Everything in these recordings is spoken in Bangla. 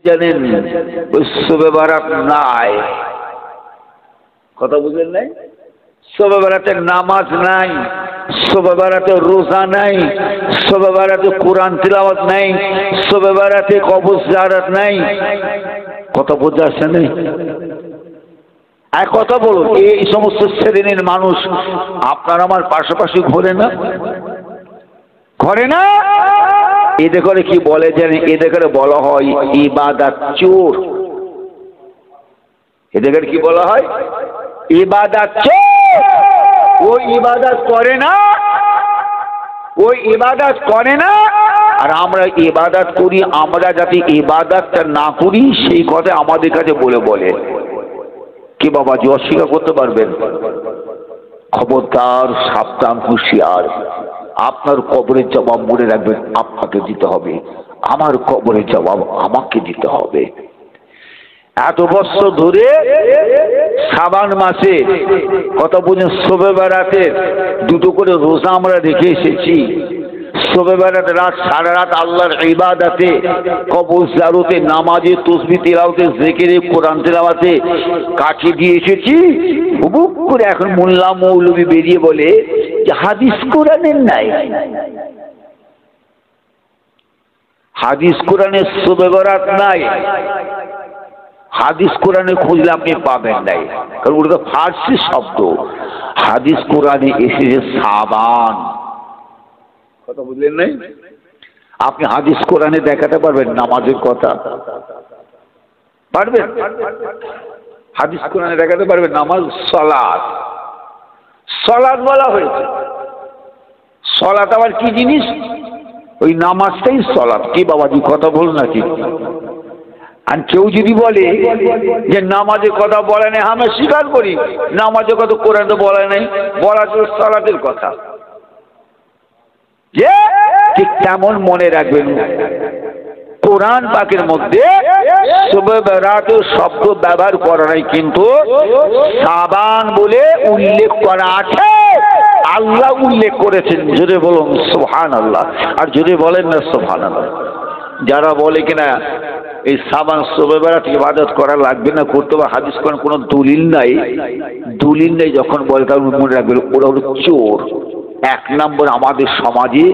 জানেন ওই শবে বারাত নাই, কথা বুঝলেন নাই? শবে বারাতে নামাজ নাই, শবে বারাতে রোজা নাই, শবে বারাতে কোরআন তিলাওয়াত নাই, শবে বারাতে কবর জিয়ারত নাই। কথা বোঝা আসছে না? এক কথা বলুন, এই সমস্ত শ্রেণীর মানুষ আপনার আমার পাশাপাশি ঘোরে না? ঘরে না? এদের করে কি বলে জানেন? এদের করে বলা হয় ইবাদত চোর। এদের করে কি বলা হয়? ইবাদত চোর। ওই ইবাদত করে না, ওই ইবাদত করে না, আর আমরা ইবাদত করি। আমরা যাতে ইবাদতটা না করি সেই কথা আমাদের কাছে বলে বলে কি বাবাজি অস্বীকার করতে পারবেন? খবরদার, সাবধান, হুঁশিয়ার। আপনার কবরের জবাব মনে রাখবেন আপনাকে দিতে হবে, আমার কবরের জবাব আমাকে দিতে হবে। এত বছর ধরে শাবান মাসে কথা বুঝেন শবে বারাতে দুটো করে রোজা আমরা রেখে এসেছি। শবে বারাতে রাত সারা রাত আল্লাহর ইবাদতে, কবর জিয়ারতে, নামাজে, তাসবিহ তিলাওয়াতে, জিকিরে, কোরআন তিলাওয়াতে কাটিয়ে দিয়ে এসেছি। হুবুক করে এখন মোল্লা মৌলবি বেরিয়ে বলে যে হাদিস কোরআনের নাই, হাদিস কোরআনের শবে বারাত নাই। হাদিস কোরআনে খুঁজলে আপনি পাবেন নাই, কারণ ওটা তো ফার্সি শব্দ। হাদিস কোরআনে এসেছে সাবান। কথা বুঝলেন নাই? আপনি হাদিস কোরআনে দেখাতে পারবেন নামাজের কথা? পারবেন? হাদিস কোরআনে দেখাতে পারবেন নামাজ? সালাত, সালাত বলা হয়েছে। সালাত আবার কি জিনিস? ওই নামাজটাই সালাত। কি বাবাজি কথা বলুন না কি? আর কেউ যদি বলে যে নামাজের কথা বলে নাই, আমরা স্বীকার করি নামাজের কথা কোরআনে বলে নাই, বলা তো সালাতের কথা। ঠিক তেমন মনে রাখবেন কোরআন পাকের মধ্যে শবে বারাতের শব্দ ব্যবহার করা নাই, কিন্তু সাবান বলে উল্লেখ করা আছে। আল্লাহ উল্লেখ করেছেন। জোরে বলুন সুবহানাল্লাহ। আর জোরে বলেন না সুবহানাল্লাহ। যারা বলে কিনা এই সাবান শবে বারাত ইবাদত করা লাগবে না, করতে হবে, হাদিস কোরআন কোনো দলিল নাই, দলিল নেই যখন বলে তার মনে রাখবেন ওরা হলো চোর। এক নম্বর আমাদের সমাজে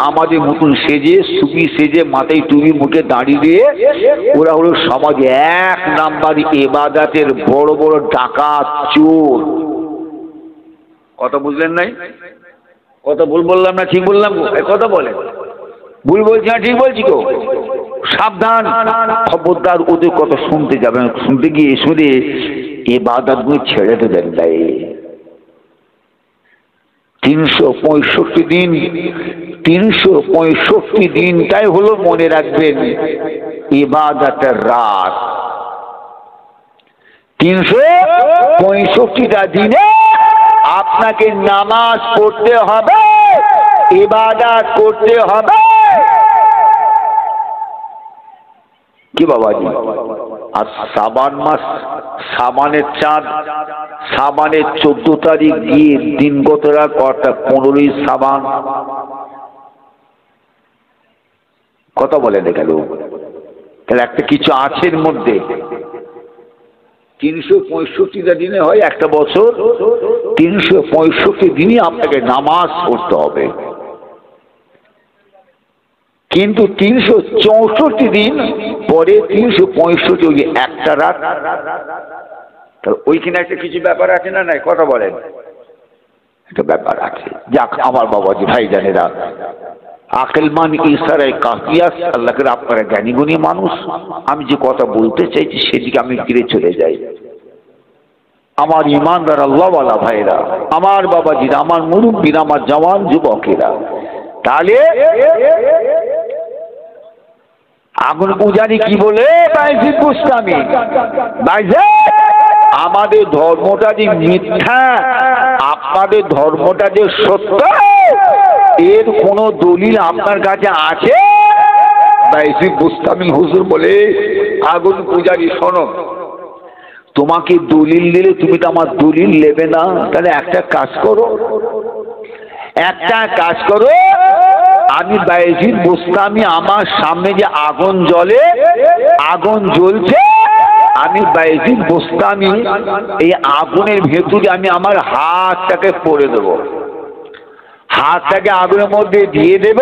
আমাদের মতন সেজে, সুবি সেজে, মাথায় টুপি, মুখে দাঁড়িয়ে দিয়ে ওরা হলো সমাজে এক নাম্বার ইবাদতের বড় বড় ডাকাত, চোর। কথা বুঝলেন নাই? কথা ভুল বললাম না ঠিক বললাম? কথা বলে ভুল বলছি না ঠিক বলছি? তো সাবধান, খবরদার ওদের কথা শুনতে যাবেন। শুনতে গিয়ে শুনে ইবাদতগুলো ছেড়ে দেবেন নাই। 365 দিন, 365 দিনটাই হলো মনে রাখবেন ইবাদতের রাত। 365টা দিনে আপনাকে নামাজ পড়তে হবে, ইবাদত করতে হবে। কি বাবাজি? আর সাবান মাস, সাবানের চাঁদ, সাবানের 14 তারিখ গিয়ে দিন গত রাত অর্থাৎ 15ই সাবান। কথা বলে গেল তাহলে একটা কিছু আছে এর মধ্যে। 365টা দিনে হয় একটা বছর, 365 দিনই আপনাকে নামাজ পড়তে হবে। কিন্তু 364 দিন পরে 365 ওই একটা রাত, তাহলে ওইখানে একটা কিছু ব্যাপার আছে না নাই? কথা বলেন, একটা ব্যাপার আছে। যাক আমার বাবাজি ভাই জানেরা, আকেলমান ইশারায় কাফিয়াস, আল্লাহকে আপনারা জ্ঞানীগুণী মানুষ। আমি যে কথা বলতে চাইছি সেদিকে আমি ফিরে চলে যাই। আমার ইমানদার আল্লাহওয়ালা ভাইরা, আমার বাবাজিরা, আমার মুরব্বীরা, আমার জওয়ান যুবকেরা, তাহলে আগুন পূজারি কি বলে? আমাদের ধর্মটা যে মিথ্যা, আপনাদের ধর্মটা যে সত্য, এর কোন দলিল আপনার কাছে আছে? বাইজি বুস্তামি হুজুর বলে, আগুন পূজারি শোনো, তোমাকে দলিল দিলে তুমি তো আমার দলিল নেবে না। তাহলে একটা কাজ করো, আমি বায়েজিদ বোস্তামি আমার সামনে যে আগুন জ্বলে, আগুন জ্বলছে, আমি বায়েজিদ বোস্তামি এই আগুনের ভেতরে আমি আমার হাতটাকে পড়ে দেব, হাতটাকে আগুনের মধ্যে দিয়ে দেব।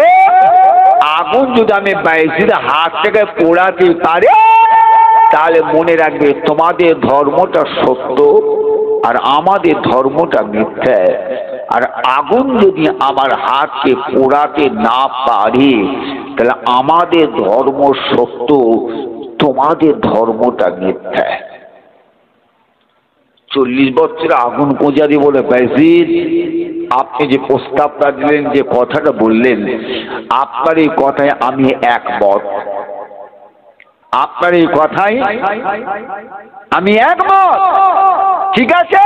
আগুন যদি আমি বায়েজিদের হাতটাকে পোড়াতে পারে তাহলে মনে রাখবে তোমাদের ধর্মটা সত্য আর আমাদের ধর্মটা মিথ্যা। আর আগুন যদি আমার হাতকে পোড়াতে না পারে তাহলে আমাদের ধর্ম সত্য, তোমাদের ধর্মটা মিথ্যা। 40 বছর আগুন পূজারি বলে বায়েজিদ আপনি যে প্রস্তাবটা দিলেন, যে কথাটা বললেন, আপনার এই কথায় আমি একমত, আপনার এই কথাই আমি একমত। ঠিক আছে,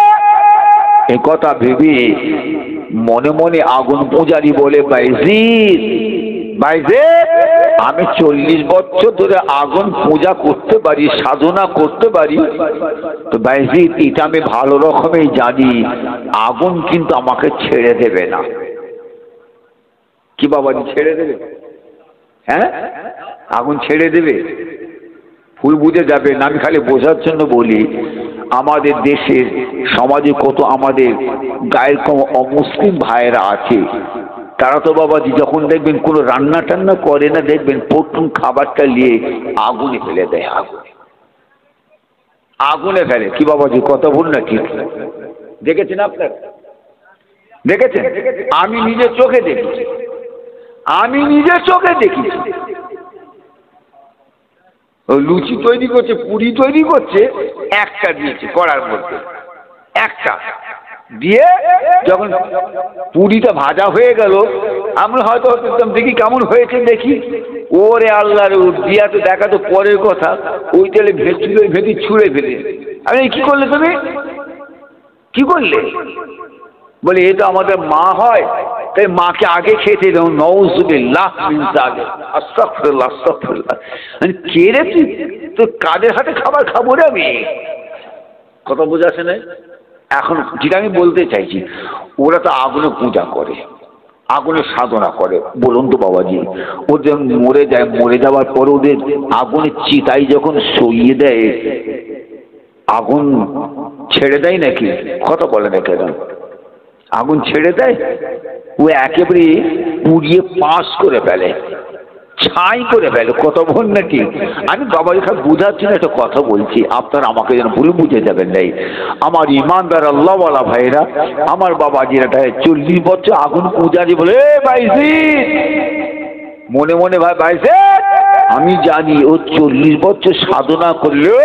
এই কথা ভেবে মনে মনে আগুন পূজারি বলে বায়েজিদ, বায়েজিদ আমি 40 বছর ধরে আগুন পূজা করতে পারি, সাধনা করতে পারি, তো বায়েজিদ এটা আমি ভালো রকমই জানি আগুন কিন্তু আমাকে ছেড়ে দেবে না। কি বাবাজি ছেড়ে দেবে? হ্যাঁ, আগুন ছেড়ে দেবে? ফুল বুঝে যাবে না। আমি খালি বোঝার জন্য বলি, আমাদের দেশের সমাজে কত আমাদের গায়ের কম অমুসলিম ভাইয়েরা আছে, তারা তো বাবাজি যখন দেখবেন কোনো রান্না টান্না করে না, দেখবেন প্রথম খাবারটা নিয়ে আগুনে ফেলে দেয়, আগুনে ফেলে। কি বাবাজি কথা বল না? ঠিক দেখেছেন আপনার? দেখেছেন? আমি নিজের চোখে দেখেছি, আমি নিজের চোখে দেখেছি। লুচি তৈরি করছে, পুরি তৈরি করছে, একটা দিয়েছে কড়ার মধ্যে, একটা দিয়ে যখন পুরিটা ভাজা হয়ে গেল, আমরা হয়তো দেখি কেমন হয়েছে দেখি, ওরে আল্লাহর দিয়া তো দেখা তো পরের কথা, ওই তেলে ভেতরে ছুঁড়ে ফেলে। আমি কি করলে তুমি? কি করলে? বলে এ তো আমাদের মা হয়, তাই মাকে আগে খেতে দাও। নাউযুবিল্লাহ মিন যালিক, আস্তাগফিরুল্লাহ, আস্তাগফিরুল্লাহ। কে রে তুই? তোর কাদের হাতে খাবার খাবো রে আমি? কথা বোঝাচ্ছে না? এখন যেটা আমি বলতে চাইছি, ওরা তো আগুনে পূজা করে, আগুনে সাধনা করে। বলুন তো বাবাজি, ওদের মরে যায়, মরে যাওয়ার পর ওদের আগুনের চিতাই যখন সইয়ে দেয়, আগুন ছেড়ে দেয় নাকি? কথা বলে না কেন? আগুন ছেড়ে দেয়? ও একেবারে পুড়িয়ে পাঁশ করে ফেলে, ছাই করে ফেলে। কত ভুল নাকি? আমি বাবাজি খালি বুঝাচ্ছি না, একটা কথা বলছি, আপনারা আমাকে যেন ভুল বুঝে যাবেন নাই। আমার ইমানদার আল্লাহওয়ালা ভাইরা, আমার বাবাজিরা 40 বছর আগুন পূজারি বলে বায়েজিদ, মনে মনে ভাই বায়েজিদ আমি জানি ও 40 বছর সাধনা করলে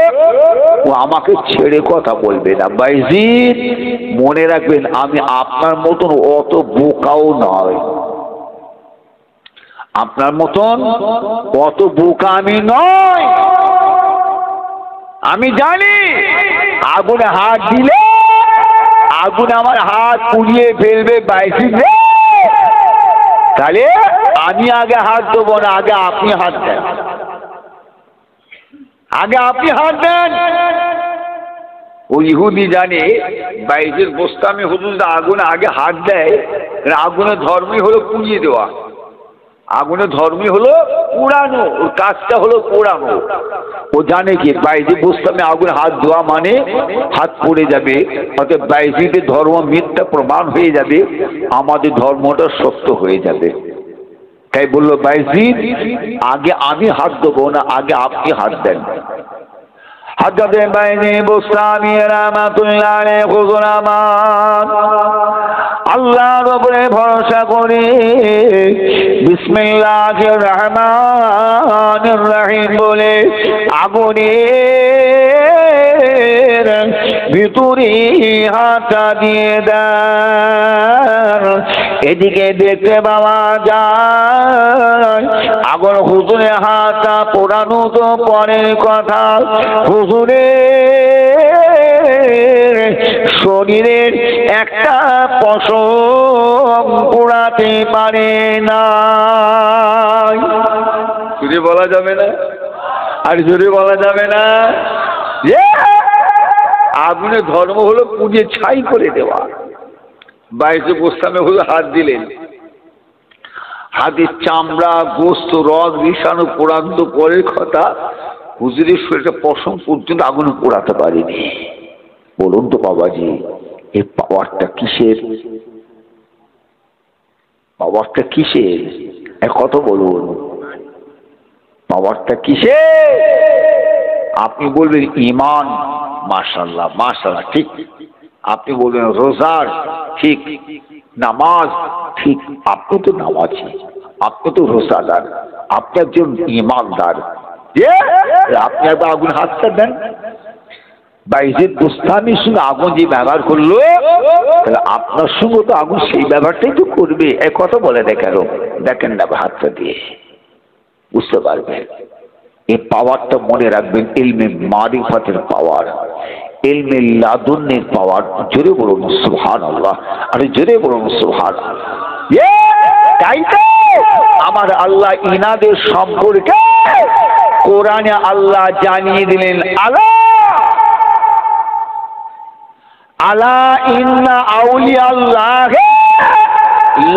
ও আমাকে ছেড়ে কথা বলবে না। বায়েজিদ মনে রাখবেন, আমি আপনার মতন অত বোকাও নয়, আপনার মতন অত বোকা আমি নয়। আমি জানি আগুনে হাত দিলে আগুন আমার হাত পুড়িয়ে ফেলবে বায়েজিদ, তাহলে আমি আগে হাত দেবো না, আগে আপনি হাত দেন, আগে আপনি হাত দেন। ওই ইহুদি জানে বায়েজিদ বোস্তামি হুজুর আগুনে আগে হাত দেয়, আগুনের ধর্মই হলো পুড়িয়ে দেওয়া, আগুনের ধর্মই হলো পোড়ানো, ওর কাজটা হলো পোড়ানো। ও জানে কি বায়েজিদ বোস্তামি আগুনে হাত দেওয়া মানে হাত পড়ে যাবে, অর্থাৎ বায়েজিদের ধর্ম মিথ্যা প্রমাণ হয়ে যাবে, আমাদের ধর্মটা সত্য হয়ে যাবে। তাই বললো বায়েজিদ আগে আমি হাত দেবো না, আগে আপনি হাত দেন। হযরত বায়েজিদ বোস্তামি রাহমাতুল্লাহ আলাইহি হুজুর আমার আল্লাহর উপরে ভরসা করে বিসমিল্লাহির রহমানির রহিম বলে আগুনের ভিতরে হাতটা দিয়ে দেন। এদিকে দেখতে পাওয়া যায় আগুন হুজুরের হাতটা পোড়ানো তো পরের কথা, হুজুরের শরীরের একটা পশম পোড়াতে পারে না। জোরে বলা যাবে না, আর জোরে বলা যাবে না। আগুনের ধর্ম হলো পুড়িয়ে ছাই করে দেওয়া। বায়েজিদ বোস্তামি হলো হাত দিলেন, হাতের চামড়া গোস্ত রস বিষাণু পোড়ান তো পরের কথা, হুজুরের শরীরটা পশম পর্যন্ত আগুনে পোড়াতে পারেনি। বলুন তো বাবাজি, এই পাওয়ারটা কিসের? পাওয়ারটা কিসের? এক কথা বলুন, পাওয়ারটা কিসের? আপনি বলবেন ইমান, মাশাআল্লাহ মাশাআল্লাহ, ঠিক। আপনি বলবেন রোজার, ঠিক। নামাজ, ঠিক। আপনি তো নামাজি, আপনি তো রোজাদার, আপনি একজন ইমানদার। আপনি একবার আগুন হাতটা দেন। বাইজিদ বুস্তামির সঙ্গে আগুন যে ব্যবহার করলো, তাহলে আপনার সঙ্গে তো আগুন সেই ব্যবহারটাই তো করবে। এক কথা বলে দেখেন, দেখেন না হাতটা দিয়ে বুঝতে পারবেন। এই পাওয়ারটা মনে রাখবেন, ইলমে মারিফাতের পাওয়ার, ইলমে লাদুন্নের পাওয়ার। জোরে বলুন সুবহানাল্লাহ, আরে জোরে বলুন সুবহানাল্লাহ। তাই তো আমার আল্লাহ ইনাদের সম্পর্কে কোরআনে আল্লাহ জানিয়ে দিলেন, আলা আলা ইন্না আউলিয়া আল্লাহ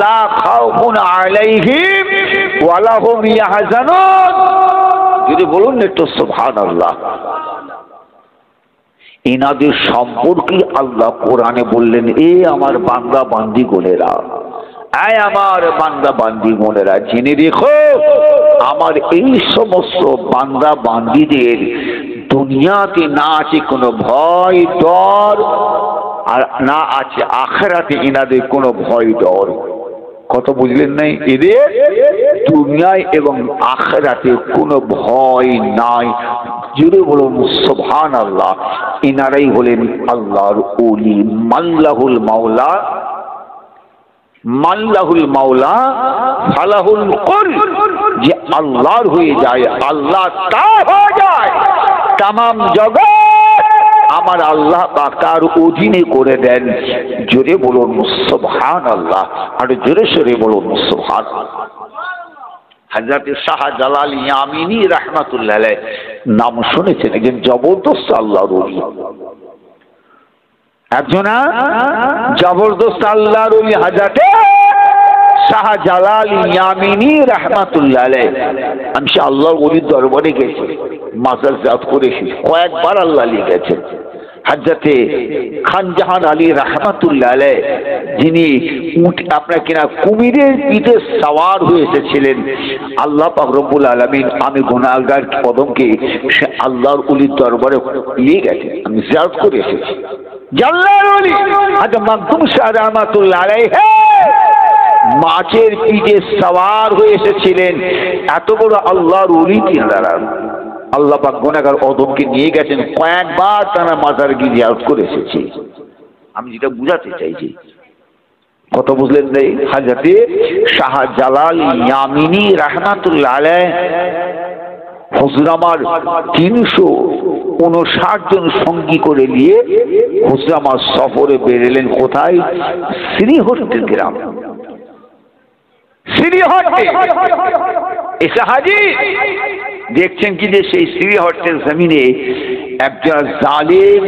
লা খাউফুন আলাইহিম ওয়া লা হুম ইয়াহজানুন। যদি বলুন একটু সুবহানাল্লাহ। ইনাদের সম্পর্কে আল্লাহ কোরআনে বললেন, এ আমার বান্দা বান্দি গোনেরা, আয় আমার বান্দা বান্দি গোনেরা, জেনে রেখো আমার এই সমস্ত বান্দা বান্দিদের দুনিয়াতে না আছে কোনো ভয় ডর, আর না আছে আখিরাতে ইনাদের কোনো ভয় ডর। কত বুঝলেন নাই? এদের দুনিয়ায় এবং আখিরাতে কোনো ভয় নাই। জুড়ে বলুন সুবহানাল্লাহ। ইনারাই হলেন আল্লাহর ওলি, মাল্লাহুল মাওলা, মাল্লাহুল মাওলা ফালাহুল কুল। যে আল্লাহর হয়ে যায়, আল্লাহ তার হয়ে যায়, তামাম জগৎ আমার আল্লাহ তার অধীনে করে দেন। জোরে বলুন সুবহানাল্লাহ, আর জোরে সরে বলুন সুবহানাল্লাহ। হযরত শাহজালাল ইয়ামিনী রাহমাতুল্লাহ আলাইহি নাম শুনেছেন, একজন জবরদস্ত আল্লাহর ওলি, একজন জবরদস্ত আল্লাহর ওলি হযরত শাহজালাল ইয়ামিনী রাহমাতুল্লাহ আলাইহি। আমি সে আল্লাহর ওলির দরবারে গেছি, মাজার জিয়ারত করেছি, কয়েকবার আল্লাহ লিখেছেন। হযরতে খানজাহান আলী রাহমাতুল্লাহ আলাইহি, যিনি আপনার কিনা কুমিরের পিঠে সওয়ার হয়ে এসেছিলেন, আল্লাহ পাক রব্বুল আলামিন আমি গুনাহগার কদমকে সে আল্লাহর ওলির দরবারে নিয়ে গেছেন, আমি জিয়ারত করে এসেছি। জাল্লার ওলি হযরত মাকদুম শাহ রাহমাতুল্লাহ আলাইহি মাছের পিঠে সওয়ার হয়ে এসেছিলেন। এত বড় আল্লাহর ওলি তিনারা, আল্লাহ পাক গুনাহগার কদমকে নিয়ে গেছেন, কয়েকবার তারা মাজার গিয়ে জিয়ারত করে এসেছে। আমি যেটা বুঝাতে চাইছি, কত বুঝলেন নাই? হযরতে শাহজালাল ইয়ামিনী রাহমাতুল্লাহ আলাইহি হুজুর আমার 359 জন সঙ্গী করে নিয়ে হুজুর আমার সফরে বেরোলেন। কোথায়? শ্রীহট্টের গ্রাম, শ্রীহট্টে এসে হাজির। দেখছেন কি যে সেই শ্রীহট্টের জমিনে একজন জালেম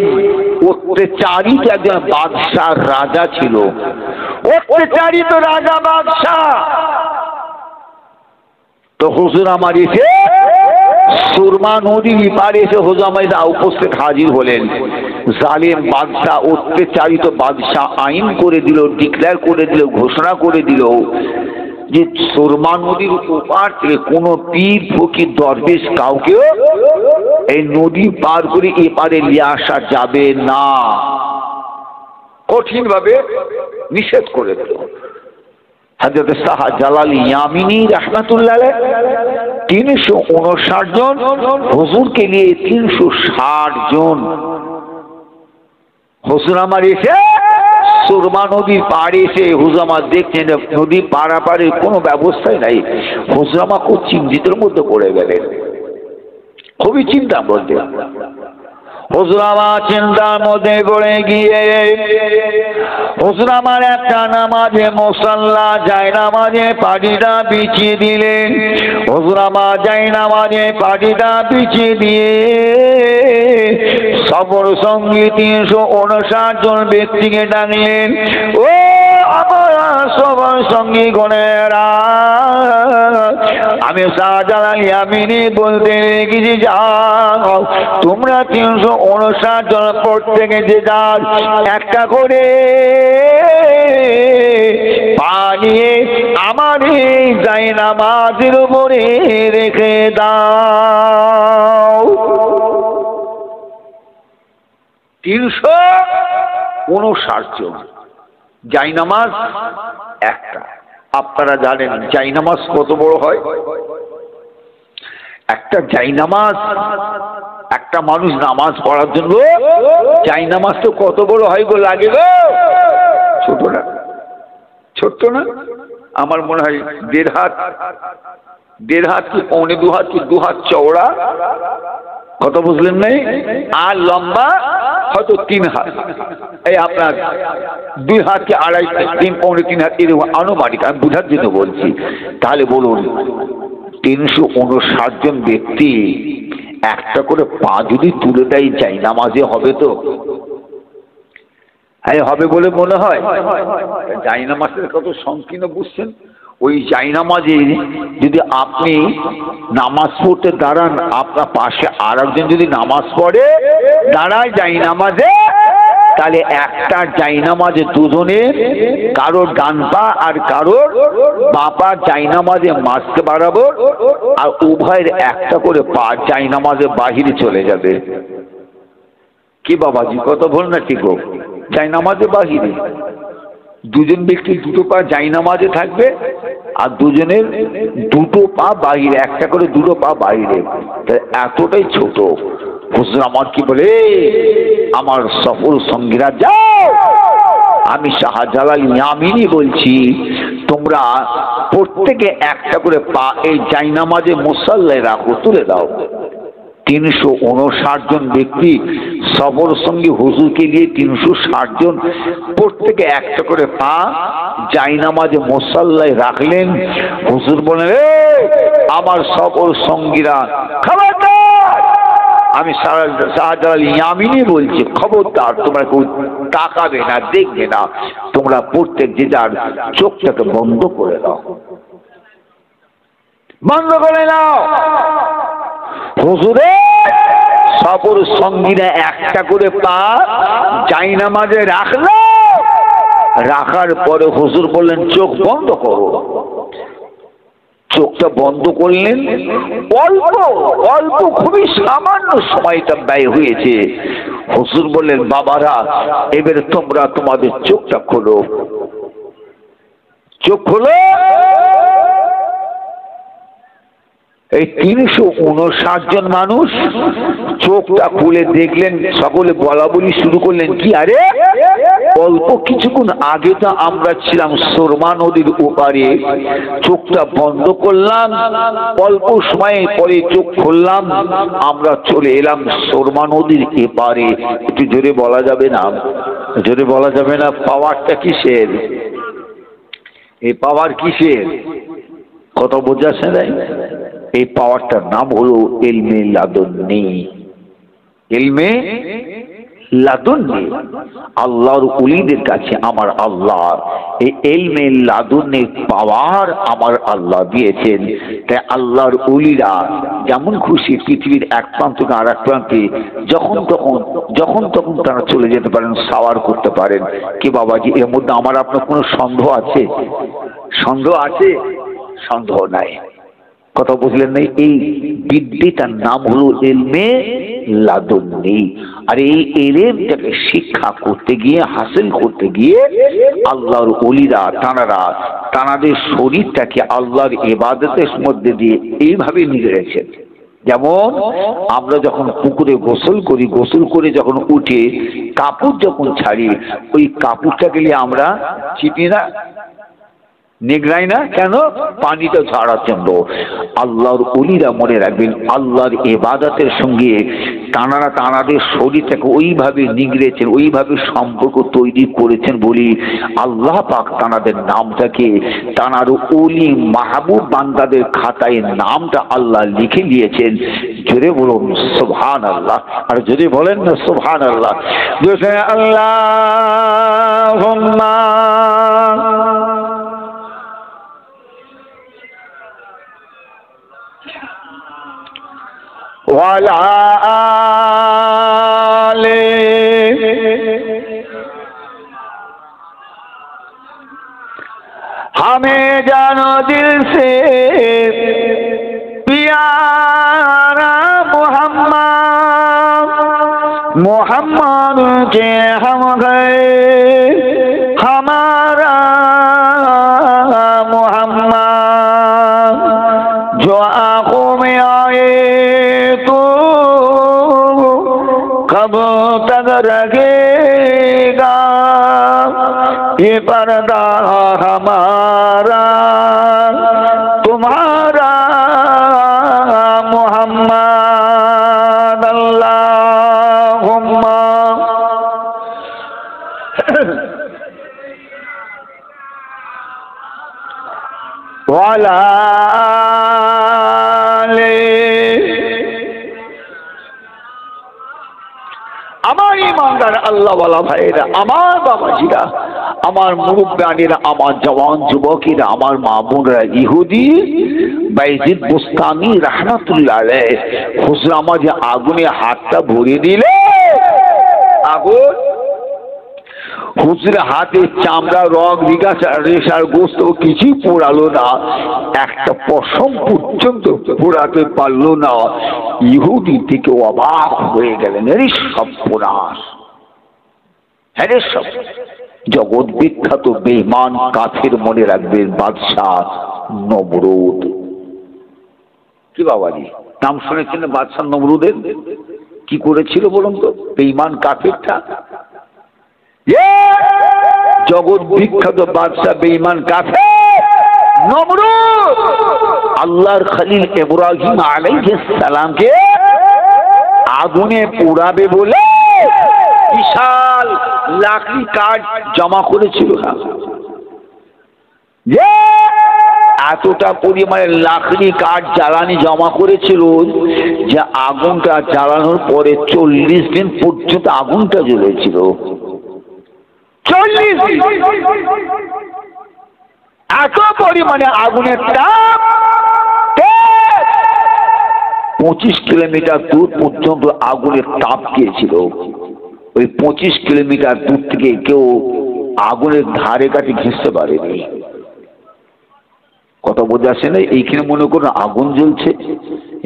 অত্যাচারিত একজন বাদশাহ রাজা ছিল, অত্যাচারিত রাজা বাদশাহ। তো হুজুর আমার এসে সুরমা নদীর পারে এসে হুজুর আমার উপস্থিত হাজির হলেন। জালেম বাদশাহ, অত্যাচারিত বাদশাহ আইন করে দিল, ডিক্লেয়ার করে দিল, ঘোষণা করে দিল যে সুরমা নদীর ওপার থেকে কোনো পীর ফকির দরবেশ কাউকে এই নদী পার করে এপারে নিয়ে আসা যাবে না, কঠিন ভাবে নিষেধ করে দিল। হযরত শাহজালাল ইয়ামিনী রাহমাতুল্লাহ আলাইহি 359 জন হুজুরকে নিয়ে 360 জন হুজুর আমার এসে সুরমা নদীর পাড়ে এসে হুজুর আমার দেখছেন নদী পারাপারের কোনো ব্যবস্থাই নাই। হুজুর আমার খুব চিন্তিতের মধ্যে পড়ে গেলেন, খুবই চিন্তার মধ্যে। হুজুর আমার চিন্তার মধ্যে পড়ে গিয়ে হুজুর আমার একটা নামাজে মুসাল্লা যায় নামাজে পাটিটা বিছিয়ে দিলেন। হুজুর আমার যায় নামাজে পাটিটা বিছিয়ে দিয়ে সফর সঙ্গী 359 জন ব্যক্তিকে ডাকলেন। ও সবার সঙ্গী গণেরা, আমি শাহজালাল ইয়ামিনী বলতে রেখেছি, যাও তোমরা 359 জন প্রত্যেকে যে যার একটা করে পানি আমার এই জায়নামাজের উপরে রেখে দাও। 359 জন জায়নামাজ একটা। আপনারা জানেন জায়নামাজ কত বড় হয়? একটা জায়নামাজ, একটা মানুষ নামাজ পড়ার জন্য জায়নামাজ তো কত বড় হয় গো, লাগে গো? ছোট না? ছোট্ট না? আমার মনে হয় 1.5 হাত, 1.5 হাত কি 1.25 হাত কি 2 হাত চওড়া, কত বুঝলেন নাই? আর লম্বা হয়তো 3 হাত, এই আপনার 2 হাত কি 2.5, 3, 3.25 হাত, এরকম আনুমানিক, আমি বুঝার জন্য বলছি। তাহলে বলুন 359 জন ব্যক্তি একটা করে পা যদি তুলে দেয় জায়নামাজে, হবে তো? হ্যাঁ হবে বলে মনে হয়। জায়নামাজের কত সংকীর্ণ বুঝছেন? ওই জায়নামাজে যদি আপনি নামাজ পড়তে দাঁড়ান, আপনার পাশে আর একজন যদি নামাজ পড়ে দাঁড়ায় জায়নামাজে, তাহলে একটা জায়নামাজে দুজনের, কারোর ডান পা আর কারোর বাঁ পা জায়নামাজে মাঝকে বাড়াবো, আর উভয়ের একটা করে পা জায়নামাজে বাহিরে চলে যাবে। কি বাবাজি, কত ভুল না? ঠিক হোক, জায়নামাজে বাহিরে দুজন ব্যক্তি দুটো পা জায়নামাজে থাকবে, আর দুজনের দুটো পা বাহিরে, একটা করে দুটো পা বাহিরে। এতটাই ছোট। হুজুর আমার কি বলে, আমার সফর সঙ্গীরা যাও, আমি শাহজালাল ইয়ামিনী বলছি, তোমরা প্রত্যেকে একটা করে পা এই জায়নামাজে মুসাল্লায় রাখো, তুলে দাও। 359 জন ব্যক্তি সফর সঙ্গী হুজুরকে নিয়ে 360 জন প্রত্যেকে একটা করে পা জায়নামাজে মুসাল্লায় রাখলেন। হুজুর বলেন, আমার সফর সঙ্গীরা খবরদার, আমি শাহজালাল ইয়ামিনী বলছি, খবরদার, তোমরা কেউ তাকাবে না, দেখবে না, তোমরা প্রত্যেক যে যার চোখটাকে বন্ধ করে দাও, বন্ধ করে নাও। হুজুরে সফর সঙ্গীরা একটা করে পা জায়নামাজে রাখলো, রাখার পরে হুজুর বললেন চোখ বন্ধ করো। চোখটা বন্ধ করলেন, অল্প অল্প খুবই সামান্য সময়টা ব্যয় হয়েছে। হুজুর বললেন, বাবারা এবারে তোমরা তোমাদের চোখটা খোলো। চোখ খোলো। এই 359 জন মানুষ চোখটা খুলে দেখলেন, সকলে বলা বলি শুরু করলেন, কি আরে অল্প কিছুক্ষণ আগে তো আমরা ছিলাম সুরমা নদীর ওপারে, চোখটা বন্ধ করলাম, অল্প সময় পরে চোখ খুললাম, আমরা চলে এলাম সুরমা নদীর এপারে। একটু জোরে বলা যাবে না? জোরে বলা যাবে না? পাওয়ারটা কিসের? এই পাওয়ার কিসের? কত বোঝাচ্ছে না? এই পাওয়ারটার নাম হলো ইলমে লাদুন্নি। ইলমে লাদুন্নি, আল্লাহর ওলিদের কাছে আমার আল্লাহ এই ইলমে লাদুন্নি পাওয়ার আমার আল্লাহ দিয়েছেন। তাই আল্লাহর ওলিরা যেমন খুশি পৃথিবীর এক প্রান্ত থেকে আর এক প্রান্তে যখন তখন তারা চলে যেতে পারেন, সাওয়ার করতে পারেন। কি বাবাজি, এর মধ্যে আমার আপনার কোনো সন্দেহ আছে? সন্দেহ আছে? সন্দেহ নাই। কথা বুঝলেন না? এই বিদ্যাটার নাম হলো ইলমে লাদুন্নি। আর এই ইলমটাকে শিক্ষা করতে গিয়ে, হাসিল করতে গিয়ে আল্লাহর ওলিরা তানাদের শরীরটাকে আল্লাহর ইবাদতের মধ্যে দিয়ে এইভাবে নিয়ে রেখেছেন। যেমন আমরা যখন পুকুরে গোসল করি, গোসল করে যখন উঠে কাপড় যখন ছাড়ি, ওই কাপড়টাকে নিয়ে আমরা চিপি না, নিগড়াই না, কেন? পানিটা ঝাড়ার জন্য। আল্লাহর ওলিরা মনে রাখবেন, আল্লাহর ইবাদতের সঙ্গে তানাদের শরীরটাকে ওইভাবে নিগড়েছেন, ওইভাবে সম্পর্ক তৈরি করেছেন বলি আল্লাহ পাক তানাদের নামটাকে তানার ওলি মাহবুব বান্দাদের খাতায় নামটা আল্লাহ লিখে দিয়েছেন। জোরে বলুন সুবহানাল্লাহ। আর যদি বলেন না সুবহানাল্লাহ, আল্লাহুম্মা ওয়ালা আলে हमें जानो दिल से प्यारा मोहम्मद मोहम्मद के हम गए हमारा मोहम्मद जो आंखों में आए तो कब तक रखेगा ये पर्दा हमारा तुम्हारा मोहम्मद अल्लाहुम्मा वाला আমার ইমানদার আল্লাহওয়ালা ভাইরা, আমার বাবাজিরা, আমার মুরব্বিয়ানেরা, আমার জওয়ান যুবকেরা, আমার মা বোনরা, ইহুদি বাইজিদ বুস্তামি রাহমাতুল্লাহ আলাইহি হুজুর আমার যে আগুনে হাতটা ভরে দিলে, আগুন হুজুরের হাতে চামড়া, রগ, রেশার গোস্ত কিছুই পোড়ালো না, একটা পশম পর্যন্ত পোড়াতে পারলো না। ইহুদি থেকে অবাক হয়ে গেলেন, আরে সব পোড়াস, হ্যাঁ সব জগৎ বিখ্যাত বেঈমান কাফের, মনে রাখবেন বাদশাহ নমরুদ। কি বাবাজি নাম শুনেছেন বাদশাহ নমরুদের? কি করেছিল বলুন তো বেঈমান কাফেরটা? জগৎ বিখ্যাত বাদশাহ বেঈমান কাফের নমরুদ আল্লাহর খলিল ইব্রাহিম আলাইহিস সালামকে আগুনে পোড়াবে বলে বিশাল লাকড়ি কাঠ জমা করেছিল। যে এতটা পরিমাণে লাকড়ি কাঠ জ্বালানি জমা করেছিল যে আগুনটা জ্বালানোর পরে 40 দিন পর্যন্ত আগুনটা জ্বলেছিল। 40 দিন এত পরিমাণে আগুনের তাপ, 25 কিলোমিটার দূর পর্যন্ত আগুনের তাপ গিয়েছিল। ওই 25 কিলোমিটার দূর থেকে কেউ আগুনের ধারে কাছে ঘেঁষতে পারেনি। কথা বোঝা আসে না? এইখানে মনে করুন আগুন জ্বলছে,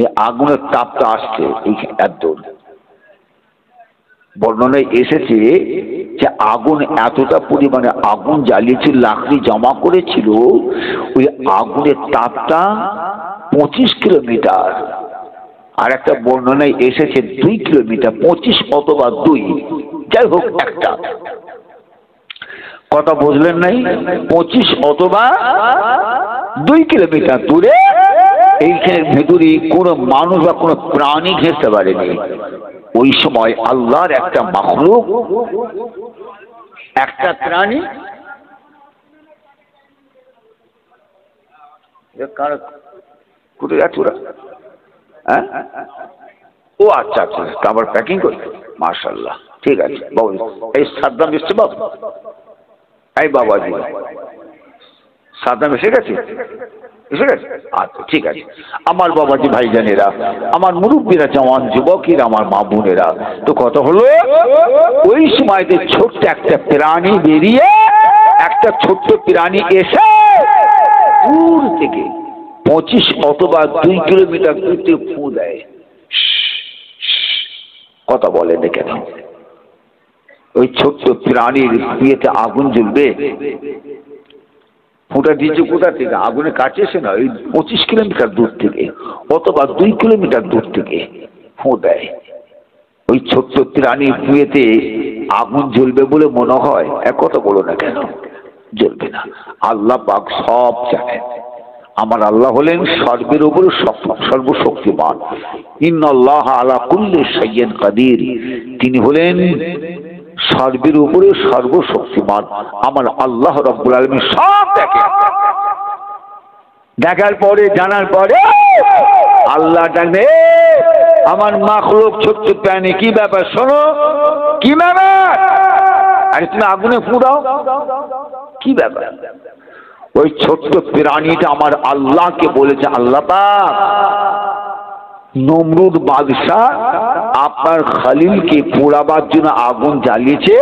এই আগুনের তাপটা আসছে এইখানে এত বর্ণনায় এসেছে যে আগুন এতটা পরিমাণে আগুন জ্বালিয়েছিল, লাকড়ি জমা করেছিল, ওই আগুনের তাপটা 25 কিলোমিটার। আর একটা বর্ণনায় এসেছে 2 কিলোমিটার, 25 অথবা 2, যাই হোক একটা কথা বুঝলেন নাই, 25 অথবা 2 কিলোমিটার দূরে এইখানের ভেতরে কোনো মানুষ বা কোনো প্রাণী ঘেঁষতে পারেনি। ওই সময় আল্লাহর একটা মাখলুক, একটা প্রাণী, কোথায় যাচ্ছে ওরা? হ্যাঁ, ও আচ্ছা আচ্ছা, খাবার প্যাকিং করে, মাশাআল্লাহ, ঠিক আছে বাবু। এই সাদ্দাম এসছে বাবু, এই বাবাজি সাদ্দাম এসে গেছে, এসে গেছে, আচ্ছা ঠিক আছে। আমার বাবাজি ভাইজানেরা, আমার মুরব্বীরা, জওয়ান যুবকেরা, আমার মা বোনেরা, তো কথা হলো ওই সময়তে ছোট্ট একটা প্রাণী বেরিয়ে, একটা ছোট্ট প্রাণী এসে দূর থেকে 25 অথবা 2 কিলোমিটার দূর থেকে ফু দেয়। কথা বলেন কেন? ওই ছোট্ট প্রাণীর বিয়েতে আগুন জ্বলবে, ফুটা দিয়েছে কোথা থেকে? আগুনের কাছে এসে না, ওই 25 কিলোমিটার দূর থেকে অথবা 2 কিলোমিটার দূর থেকে ফু দেয়। ওই ছোট্ট প্রাণীর বিয়েতে আগুন জ্বলবে বলে মনে হয়? এক কথা বলো না কেন, জ্বলবে না। আল্লাহ পাক সব জানেন। আমার আল্লাহ হলেন সর্বের উপরে সর্বশক্তিমান। ইন্নাল্লাহ আলা কুল্লি শাইইন কাদির, তিনি হলেন সর্বের উপরে সর্বশক্তিমান। আমার আল্লাহ রাব্বুল আলামিন সব দেখেন। দেখার পরে, জানার পরে আল্লাহ ডাকবে, আমার মাখলুক ছোট্ট প্রাণী, কি ব্যাপার শোনো, কি ব্যাপার? আরে তুমি আগুনে ফু দাও, কি ব্যাপার? ওই ছোট্ট প্রাণীটা আমার আল্লাহকে বলেছে, আল্লাহ পাক নমরুদ বাদশাহ আপনার খলিলকে পোড়াবার জন্য আগুন জ্বালিয়েছে।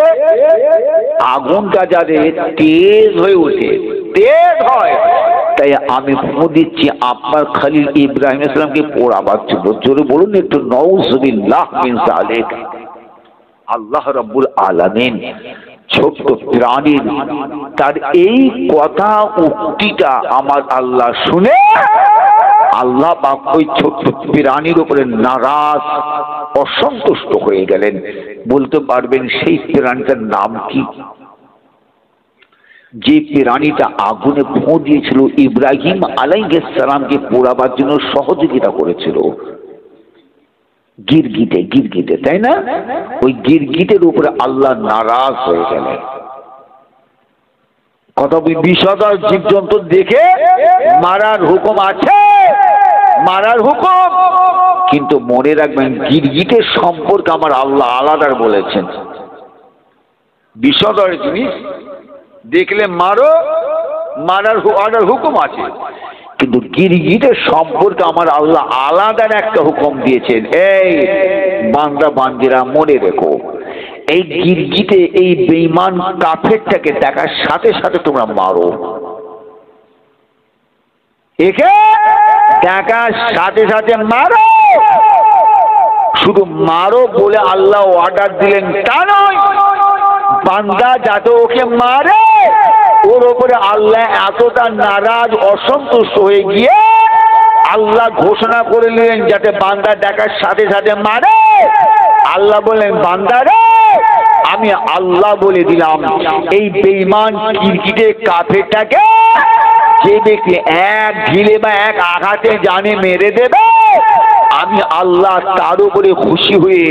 আগুনটা যাতে তেজ হয়ে ওঠে, তেজ হয়, তাই আমি ফু দিচ্ছি আপনার খলিল ইব্রাহিম ইসলামকে পোড়াবার জন্য। জোরে বলুন একটু নাউযুবিল্লাহ মিন যালিক। আল্লাহ রাব্বুল আলামিন ছোট্ট প্রাণীর তার এই কথা উক্তিটা আমার আল্লাহ শুনে আল্লাহ পাক ওই ছোট্ট প্রাণীর উপরে নারাজ, অসন্তুষ্ট হয়ে গেলেন। বলতে পারবেন সেই প্রাণীটার নাম কি? যে প্রাণীটা আগুনে ফু দিয়েছিল, ইব্রাহিম আলাইহিস সালামকে পোড়াবার জন্য সহযোগিতা করেছিল, গিরগিটে, গিরগিটে, তাই না? ওই গিরগিটের উপরে আল্লাহ নারাজ হয়ে গেলেন। কত বিষধর জীবজন্তু দেখে মারার হুকুম আছে, মারার হুকুম, কিন্তু মনে রাখবেন গিরগিটের সম্পর্কে আমার আল্লাহ আলাদা বলেছেন। বিষধর জিনিস দেখলে মারো, মারার হুকুম আছে, কিন্তু গিরগিটের সম্পর্কে আমার আল্লাহ আলাদা একটা হুকুম দিয়েছেন। এই বান্দা বান্দিরা মনে রেখো, এই গিরগিটে এই বেঈমান কাফেরটাকে দেখার সাথে সাথে তোমরা মারো, একে দেখার সাথে সাথে মারো। শুধু মারো বলে আল্লাহ অর্ডার দিলেন তা নয়, বান্দা যাতে ওকে মারে ওর ওপরে আল্লাহ এতটা নারাজ, অসন্তুষ্ট হয়ে গিয়ে আল্লাহ ঘোষণা করে নিলেন যাতে বান্দা দেখার সাথে সাথে মারে। আল্লাহ বললেন, বান্দারে আমি আল্লাহ বলে দিলাম এই বেঈমান গিরগিটে কাফেরটাকে যে ব্যক্তি এক ঢিলে বা এক আঘাতে জানে মেরে দেবে, আমি আল্লাহ তার উপরে খুশি হয়ে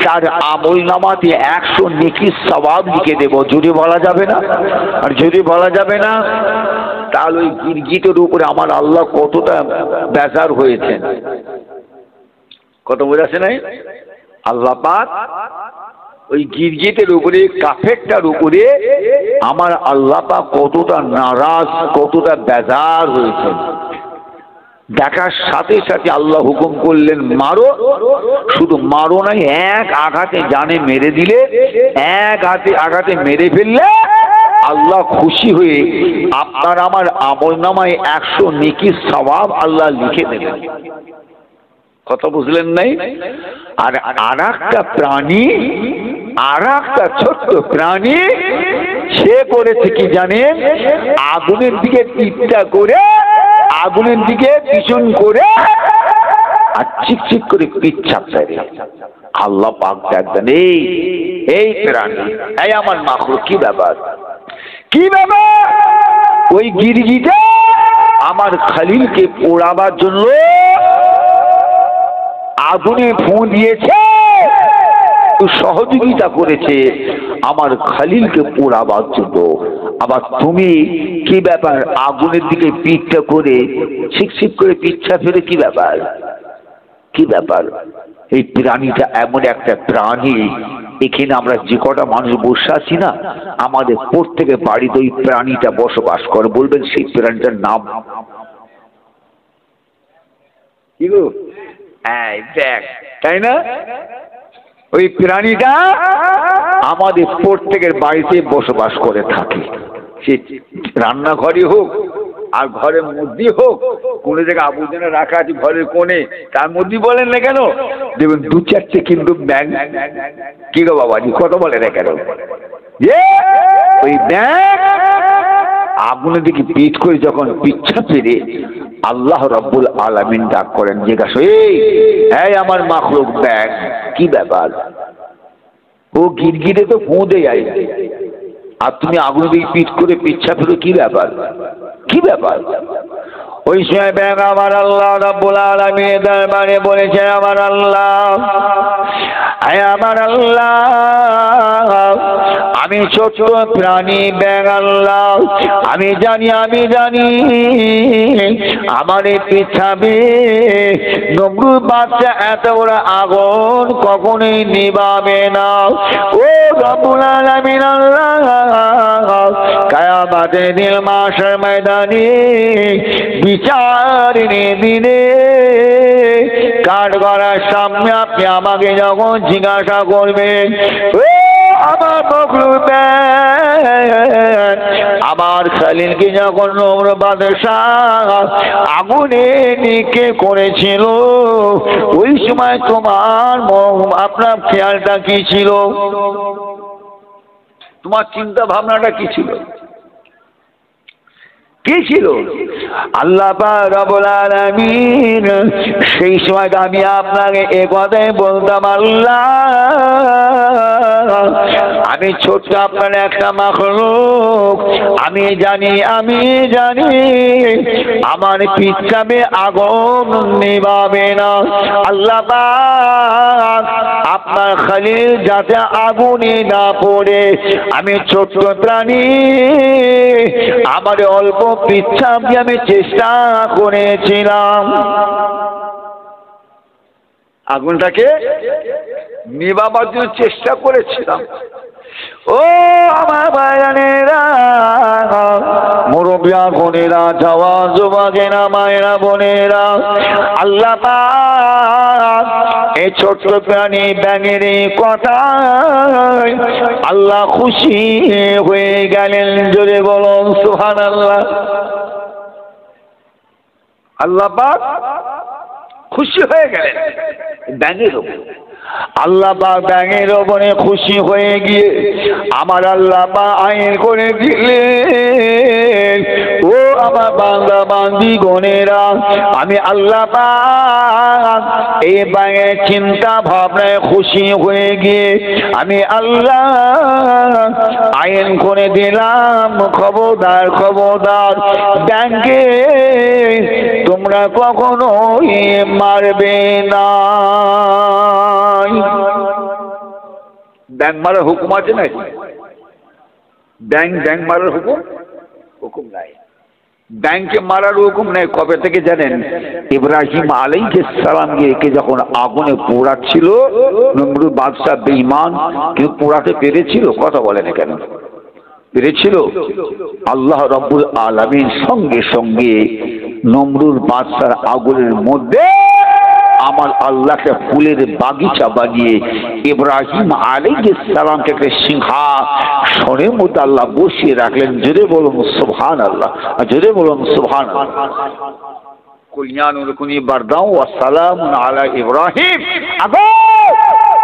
তার আমল নামাতে 100 নেকির সওয়াব লিখে দেব। যদি বলা যাবে না, আর যদি বলা যাবে না, তাহলে ওই গিরগিটের উপরে আমার আল্লাহ কতটা বেজার হয়েছেন, কত বোঝাচ্ছে নাই? আল্লাহ পাক ওই গিরগিটের উপরে, কাফেরটার উপরে আমার আল্লাহ পাক কতটা নারাজ, কতটা বেজার হয়েছেন। দেখার সাথে সাথে আল্লাহ হুকুম করলেন মারো। শুধু মারো নাই, এক আঘাতে জানে মেরে দিলে, এক আঘাতে মেরে ফেললে আল্লাহ খুশি হয়ে আপনার আমার আমল নামায় 100 নেকির সওয়াব আল্লাহ লিখে দেবেন। কথা বুঝলেন নাই? আর আরেকটা প্রাণী, আরেকটা ছোট্ট প্রাণী, সে করেছে কি জানেন? আগুনের দিকে পিঠটা করে, আগুনের দিকে পিছন করে আর চিকচিক করে পিচ্ছাপ ফেলে। আল্লাহ পাক দেখবেন এই প্রাণী, এই আমার মাখলুক, কি ব্যাপার, কি ব্যাপার? ওই গিরগিটা আমার খলিলকে পোড়াবার জন্য আগুনে ফু দিয়েছে, সহযোগিতা করেছে আমার খলিলকে পোড়াবার জন্য। আবার তুমি কি ব্যাপার, আগুনের দিকে পিঠটা করে ছিকছিক করে পিচ্ছা ফেলে, কি ব্যাপার, কি ব্যাপার? এই প্রাণীটা এমন একটা প্রাণী, এখানে আমরা যে কটা মানুষ বসে আছি না, আমাদের প্রত্যেকের বাড়িতে ওই প্রাণীটা বসবাস করে। বলবেন সেই প্রাণীটার নাম কি গো? দেখ, তাই না? ওই প্রাণীটা আমাদের প্রত্যেকের বাড়িতে বসবাস করে থাকে। সে রান্নাঘরে হোক আর ঘরের মধ্যে হোক, কোন জায়গায় আবর্জনা রাখা আছে ঘরের কোণে, তার মধ্যে বলেন না কেন, দেখবেন 2-4টে কিন্তু ব্যাঙ, কি গো বাবাজি, কত বলে না কেন, ওই ব্যাঙ আগুনের দিকে পিঠ করে যখন পিচ্ছা ফেরে আল্লাহ রাব্বুল আলামিন ডাক করেন, জিজ্ঞাসা, এই আমার মাখলুক ব্যাঙ, কি ব্যাপার? ও গিরগিটে তো ফু দেয়, আর তুমি আগুন দিকে পিঠ করে পিচ্ছা ফেলো, কি ব্যাপার, কি ব্যাপার? ওই সময় ব্যাঙ আমার আল্লাহ রাব্বুল আলামিনের দরবারে বলেছে, আমার আল্লাহ, আমার আল্লাহ, আমি ছোট প্রাণী ব্যাঙ আল্লাহ, আমি জানি আমার এই পৃথিবী নমরুদ বাদশা এত বড় আগুন কখনোই নিভাবে না। ও রব্বুল আলামিন আল্লাহ, কয়ামতের দিন মাশার ময়দানে বিচারের দিনে কাঠগড়ার সামনে আপনি আমাকে যখন জিজ্ঞাসা করবেন, আমার মখলুক আমার খলিলকে যখন নমরুদ বাদশাহ আগুনে নিক্ষেপ করেছিল, ওই সময় তোমার আপনার খেয়ালটা কি ছিল? তোমার চিন্তা ভাবনাটা কি ছিল? কি ছিল? আল্লাহ পাক রব্বুল আলামিন সেই সময় আমি আপনাকে এ কথাই বলতাম, আল্লাহ আমি ছোট্ট আপনার একটা মাখলুক, আমি জানি আমার পিছাবে আগুন নিভাবে না। আল্লাহ পাক আপনার খলিল যাতে আগুনে না পড়ে, আমি ছোট্ট প্রাণী আমার অল্প পিচ্ছাপ দিয়ে আমি চেষ্টা করেছিলাম আগুনটাকে নিভাবার জন্য চেষ্টা করেছিলাম। ও আমার ভাইরানেরা, মুরব্বিয়া বোনেরা, জওয়ান যুবকেরা, মায়েরা, বোনেরা, আল্লাহ পাক এই ছোট্ট প্রাণী ব্যাঙের কথায় আল্লাহ খুশি হয়ে গেলেন। জোরে বলুন সুবহানাল্লাহ। আল্লাহ পাক খুশি হয়ে গেলেন ব্যাঙের উপর। আল্লাহ পাক ব্যাঙের ওপরে খুশি হয়ে গিয়ে আমার আল্লাহ পাক আইন করে দিলেন, ও আমার বান্দা বান্দি গণেরা, আমি আল্লাহ পাক এই ব্যাঙের চিন্তা ভাবনায় খুশি হয়ে গিয়ে আমি আল্লাহ আইন করে দিলাম, খবরদার খবরদার ব্যাঙকে তোমরা কখনোই মারবে না। ব্যাঙ মারার হুকুম আছে নাকি? ব্যাঙ মারার হুকুম নাই। ব্যাঙকে মারার হুকুম নেই। কবে থেকে জানেন? ইব্রাহিম আলাইহিস সালামকে যখন আগুনে পোড়াচ্ছিল, নমরুদ বাদশা বেঈমান, কিন্তু পোড়াতে পেরেছিল? কথা বলে না কেন? পেরেছিল? আল্লাহ রাব্বুল আলামিন সঙ্গে সঙ্গে নমরুদ বাদশার আগুনের মধ্যে আমার আল্লাহকে ফুলের বাগিচা বানিয়ে ইব্রাহিম আলাইহিস সালামকে একটা সিংহাসনের মধ্যে আল্লাহ বসিয়ে রাখলেন। জোরে বলুন সুবহানাল্লাহ, জোরে বলুন সুবহানাল্লাহ। কুলিয়ানুরকুনি বারদাও ওয়া সালামুন আলা ইব্রাহিম,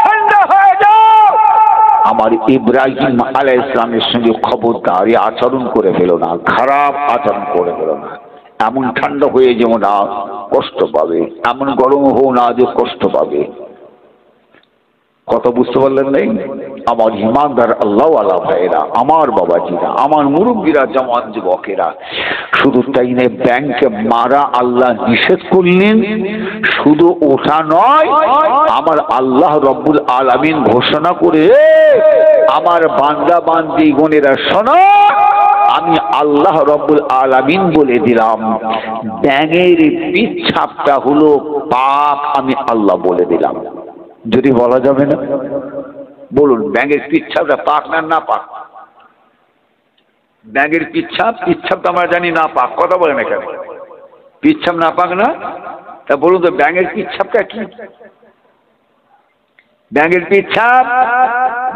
ঠান্ডা হয়ে যাও। আমার ইব্রাহিম আলাইহিস সালামের সঙ্গে খবরদারি আচরণ করে ফেলো না, খারাপ আচরণ করে ফেলো না। এমন ঠান্ডা হয়ে যেও না কষ্ট পাবে, এমন গরম হও না যে কষ্ট পাবে। কথা বুঝতে পারলেন নাই? আমার ইমানদার আল্লাহ ওয়ালা ভাইরা, আমার বাবাজিরা, আমার মুরব্বীরা, জওয়ান যুবকেরা, শুধু তাই নয়, ব্যাঙকে মারা আল্লাহ নিষেধ করলেন। শুধু ওঠা নয়, আমার আল্লাহ রব্বুল আলামিন ঘোষণা করে আমার বান্দা বান্দি গণেরা শোনো, আমি আল্লাহ রব্বুল আলামিন বলে দিলাম ব্যাঙের পিচ্ছাপটা হলো পাক, আমি আল্লাহ বলে দিলাম। যদি বলা যাবে না? বলুন, ব্যাঙের পিচ্ছাপটা পাক না পাক? ব্যাঙের পিচ্ছাপ তো আমরা জানি না পাক। কথা বলে না কেন? পিচ্ছাপ না পাক না? তা বলুন তো ব্যাঙের পিচ্ছাপটা কি? ব্যাঙের পিচ্ছাপ,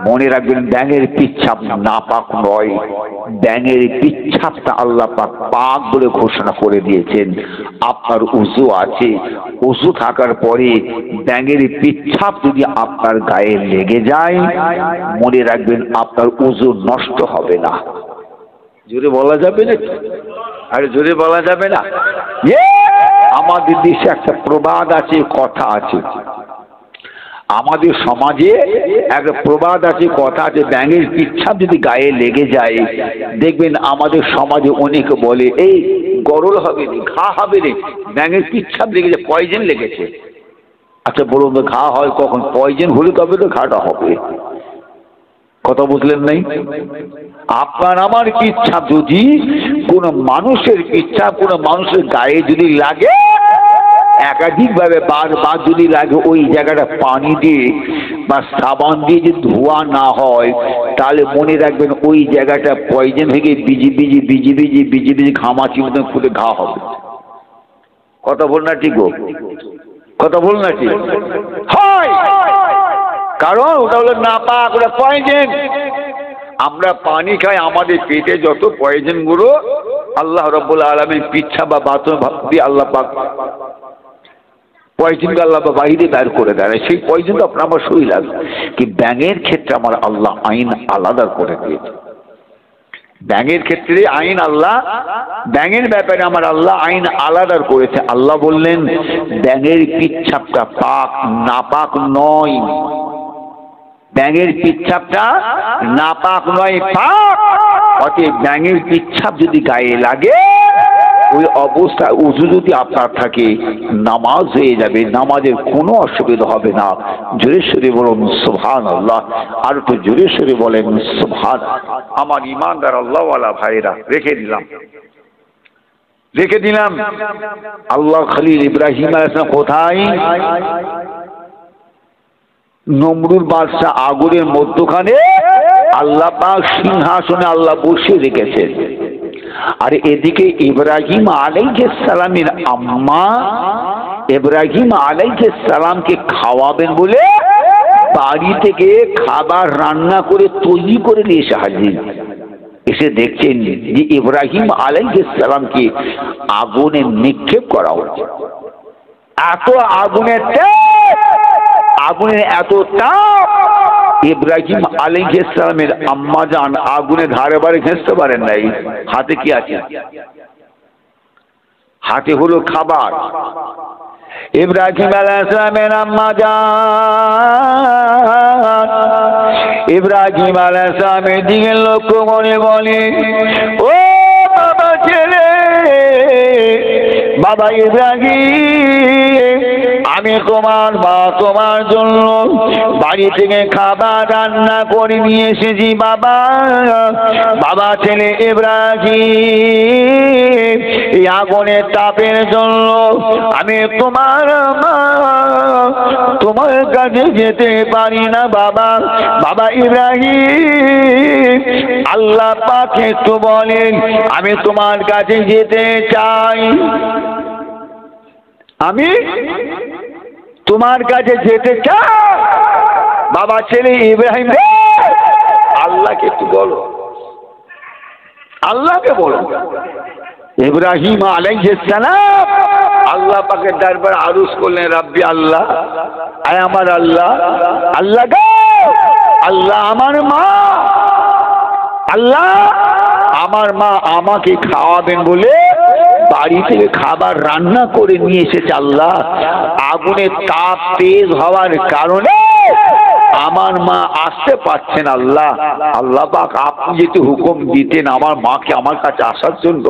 মনে রাখবেন, ব্যাঙের পিচ্ছাপ না পাক নয়। ব্যাঙের পিচ্ছাপটা আল্লাহ পাক পাক বলে ঘোষণা করে দিয়েছেন। আপনার উযু আছে, উযু থাকার পরে ব্যাঙের পিচ্ছাপ যদি আপনার গায়ে লেগে যায়, মনে রাখবেন আপনার উযু নষ্ট হবে না। জোরে বলা যাবে না? আরে জোরে বলা যাবে না? আমাদের দেশে একটা প্রবাদ আছে, কথা আছে, আমাদের সমাজে একটা প্রবাদ আছে, কথা আছে, ব্যাঙের পিচ্ছাপ যদি গায়ে লেগে যায়, দেখবেন আমাদের সমাজে অনেকে বলে এই গরল হবে রে, ঘা হবে রে, ব্যাঙের পিচ্ছাপ লেগেছে, পয়জন লেগেছে। আচ্ছা বলুন তো, ঘা হয় কখন? পয়জন হলে তবে তো ঘাটা হবে। কথা বুঝলেন নাই? আপনার আমার পিচ্ছাপ যদি কোনো মানুষের পিচ্ছাপ কোনো মানুষের গায়ে যদি লাগে, একাধিকভাবে বারবার যদি লাগে ওই জায়গাটা পানি দিয়ে বা সাবান দিয়ে যদি ধোয়া না হয় তাহলে মনে রাখবেন ওই জায়গাটা পয়জন থেকে বিজি ঘামাচি মতন ফুটে ঘা হবে। কথা বল না ঠিক, কথা বল না ঠিক হয়, কারণ ওটা হলো নাপাক, ওটা পয়জন। আমরা পানি খাই, আমাদের পেটে যত পয়জন গুলো আল্লাহ রাব্বুল আলামিন পিচ্ছা বা বাথরুম দিয়ে আল্লাহ পাক পয়জনকে আল্লাহ বাহিরে বের করে দেয়, সেই পয়জন তো আপনার আমার শরীর লাগে। কি ব্যাঙের ক্ষেত্রে আমার আল্লাহ আইন আলাদা করে দিয়েছে, ব্যাঙের ক্ষেত্রে আইন আল্লাহ, ব্যাঙের ব্যাপারে আমার আল্লাহ আইন আলাদা করেছে। আল্লাহ বললেন ব্যাঙের পিচ্ছাপটা পাক নাপাক নয়, ব্যাঙের পিচ্ছাপটা নাপাক নয় পাক। অতএব ব্যাঙের পিচ্ছাপ যদি গায়ে লাগে ওই অবস্থায় উযু যদি আপনার থাকে নামাজ হয়ে যাবে, নামাজের কোনো অসুবিধা হবে না। জোরে সোরে বলুন সুবহানাল্লাহ, আর একটু জোরে সোরে বলেন সুবহান। আমার ইমানদার আল্লাহওয়ালা ভাইরা রেখে দিলাম আল্লাহ খলিল ইব্রাহিম আলাইহিস সালাম কোথায়? নমরুদ বাদশাহ আগুনের মধ্যখানে আল্লাহ পাক সিংহাসনে আল্লাহ বসিয়ে রেখেছেন। আর এদিকে ইব্রাহিম আলাইহিস সালামের আম্মা ইব্রাহিম আলাইহিস সালামকে খাওয়াবেন বলে বাড়ি থেকে খাবার রান্না করে তৈরি করে নিয়ে এসে হাজির। এসে দেখছেন যে ইব্রাহিম আলাইহিস সালামকে আগুনে নিক্ষেপ করা হচ্ছে। এত আগুনের তাপ, আগুনের এত তাপ, ইব্রাহিম আলাইহিস সালামের আম্মা জান আগুনে ধারে বারে ঘেঁষতে পারেন নাই। হাতে কি আছে? হাতে হলো খাবার। ইব্রাহিম আলাইহিস সালামের আম্মা জান ইব্রাহিম আলাইহিস সালামের দিকে লক্ষ্য করে বলে, ও বাবা ছেলে, বাবা ইব্রাহিম, আমি তোমার মা তোমার জন্য বাড়ি থেকে খাবার রান্না করে নিয়ে এসেছি বাবা। বাবা ছেলে ইব্রাহিম, এই আগুনের তাপের জন্য আমি তোমার মা তোমার কাছে যেতে পারি না বাবা। বাবা ইব্রাহিম, আল্লাহ পাক একটু বলেন আমি তোমার কাছে যেতে চাই, আমি তোমার কাছে যেতে চাই। বাবা ছেলে ইব্রাহিম, আল্লাহকে একটু বলো, আল্লাহকে বলো। ইব্রাহিম আলাইহিস সালাম আল্লাহ পাকের দরবারে আরজ করলেন, রাব্বি আল্লাহ, আয় আমার আল্লাহ, আল্লাহ গো, আল্লাহ আমার মা, আল্লাহ আমার মা আমাকে খাওয়াবেন বলে বাড়ি থেকে খাবার রান্না করে নিয়ে এসেছে। আল্লাহ আগুনের তাপ তেজ হওয়ার কারণে আমার মা আসতে পারছেন। আল্লাহ, আল্লাহ পাক আপনি যদি হুকুম দিতেন আমার মাকে আমার কাছে আসার জন্য,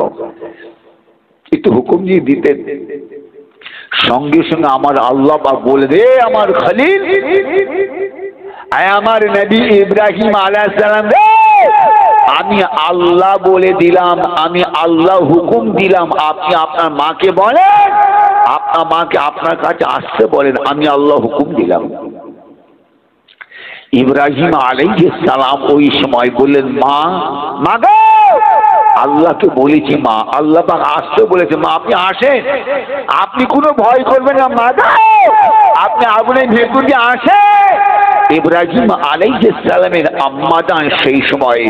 একটু হুকুম দিয়ে দিতেন। সঙ্গে সঙ্গে আমার আল্লাহ পাক বলে দে, আমার খলিল, আমার নবী ইব্রাহিম আলাইহিস সালাম, আমি আল্লাহ বলে দিলাম, আমি আল্লাহ হুকুম দিলাম, আপনি আপনার মাকে বলেন, আপনার মাকে আপনার কাছে আসতে বলেন, আমি আল্লাহ হুকুম দিলাম। ইব্রাহিম আলাইহিস সালাম ওই সময় বললেন, মা, মা গো, আল্লাহকে বলেছি মা, আল্লাহ পাক আসতে বলেছে মা, আপনি আসেন, আপনি কোনো ভয় করবেন না মা গো, আপনি আগুনের ভেতর দিয়ে আসেন। ইব্রাহিম আলাইহিস সালামের আম্মা জান সেই সময়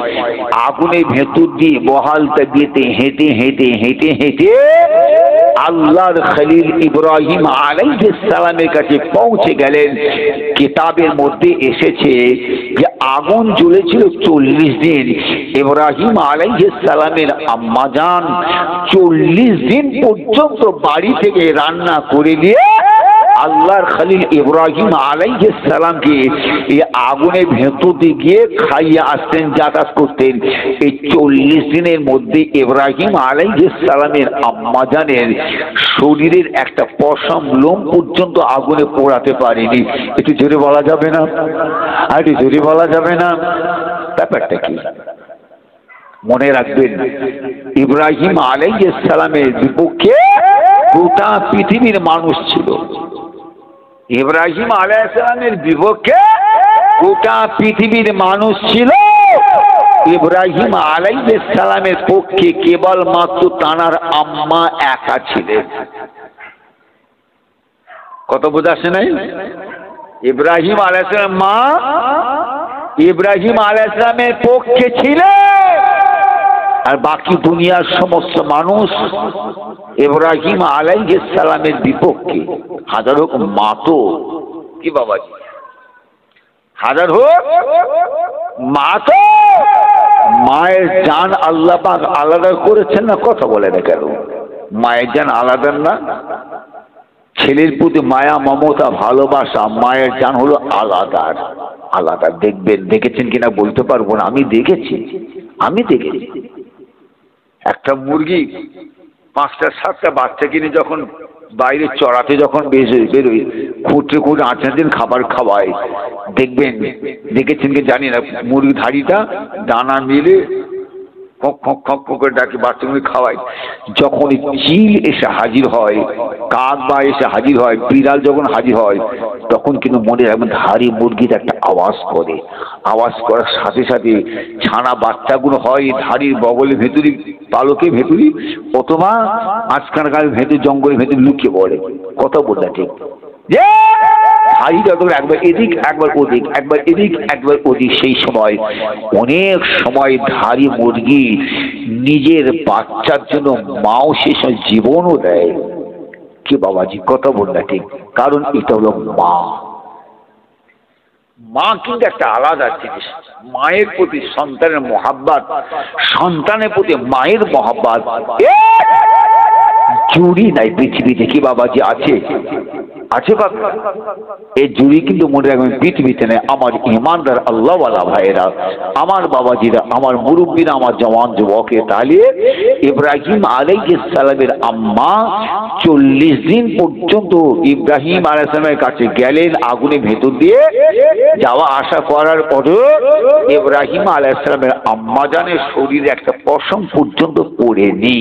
আগুনের ভেতর দিয়ে বহাল তাবিয়তে হেঁটে হেঁটে হেঁটে হেঁটে আল্লাহর খলিল ইব্রাহিম আলাইহিস সালামের কাছে পৌঁছে গেলেন। কিতাবের মধ্যে এসেছে যে আগুন জ্বলেছিল 40 দিন। ইব্রাহিম আলাইহিস সালামের আম্মা জান 40 দিন পর্যন্ত বাড়ি থেকে রান্না করে নিয়ে আল্লাহর খলিল ইব্রাহিম আলাইহিস সালামকে এই আগুনের ভেতর দিয়ে গিয়ে খাইয়ে আসতেন, যাতায়াত করতেন। এই 40 দিনের মধ্যে ইব্রাহিম আলাইহিস সালামের আম্মা জানের শরীরের একটা পশম লোম পর্যন্ত আগুনে পোড়াতে পারেনি। একটু জোরে বলা যাবে না? আর একটু জোরে বলা যাবে না? ব্যাপারটা কি মনে রাখবেন, ইব্রাহিম আলাইহিস সালামের বিপক্ষে গোটা পৃথিবীর মানুষ ছিল। ইব্রাহিম আলাইহিস সালামের বিপক্ষে গোটা পৃথিবীর মানুষ ছিল। ইব্রাহিম আলাইহিস সালামের পক্ষে কেবলমাত্র তাঁর আম্মা একা ছিলেন। কত বোঝাচ্ছে নাই? ইব্রাহিম আলাইহিস সালামের মা ইব্রাহিম আলাইহিস সালামের পক্ষে ছিলেন, আর বাকি দুনিয়ার সমস্ত মানুষ ইব্রাহিম আলাইহিস সালামের বিপক্ষে। হাজার হোক মা তো কি বাবাজি, হাজার হোক মা তো, মায়ের জান আল্লাহ পাক আলাদা করেছেন না? কথা বলে না কেন? মায়ের জান আলাদা না? ছেলের প্রতি মায়া মমতা ভালোবাসা, মায়ের জান হলো আলাদা আলাদা। দেখবেন, দেখেছেন কিনা বলতে পারবো না, আমি দেখেছি। একটা মুরগি 5-7টা বাচ্চা কিনে যখন বাইরে চড়াতে যখন বেরোয়, খুঁটে আঁচাদিন খাবার খাওয়ায়, দেখবেন, দেখেছেন কি জানি না, মুরগি ধাড়িটা দানা মিলে খক খক খক করে ডাকে, বাচ্চাগুলো খাওয়ায়। যখন চিল এসে হাজির হয়, কাক বা এসে হাজির হয়, বিড়াল যখন হাজির হয়, তখন কিন্তু মনে রাখবেন ধাড়ি মুরগির একটা আওয়াজ করে। আওয়াজ করার সাথে সাথে ছানা বাচ্চাগুলো হয় ধাড়ির বগলে ভেতরি, পালকে ভেতরি, অথবা আজকালকার ভেতর জঙ্গলের ভেতর লুকিয়ে পড়ে। কথা বলতে ঠিক, একবার এদিক একবার ওদিক, একবার এদিক একবার ওদিক। সেই সময় অনেক সময় ধাড়ি মুরগি নিজের বাচ্চার জন্য মাও সে সময় জীবনও দেয়। কি বাবাজি, কথা বলতে ঠিক, কারণ এটা হলো মা। মা কিন্তু একটা আলাদা জিনিস। মায়ের প্রতি সন্তানের মহাব্বত, সন্তানের প্রতি মায়ের মহাব্বত জুড়ি নাই পৃথিবীতে। কি বাবাজি আছে? আছে বাবা, এই জুড়ি কিন্তু মনে রাখবেন পৃথিবীতে নেই। আমার ইমানদার আল্লাহওয়ালা ভাইয়েরা, আমার বাবাজিরা, আমার মুরব্বীরা, আমার জওয়ান যুবকে, তাহলে ইব্রাহিম আলাইহিস সালামের আম্মা 40 দিন পর্যন্ত ইব্রাহিম আলাইহিস সালামের কাছে গেলেন, আগুনে ভেতর দিয়ে যাওয়া আসা করার পরে ইব্রাহিম আলাইহিস সালামের আম্মা জানের শরীরে একটা পশম পর্যন্ত পড়েনি।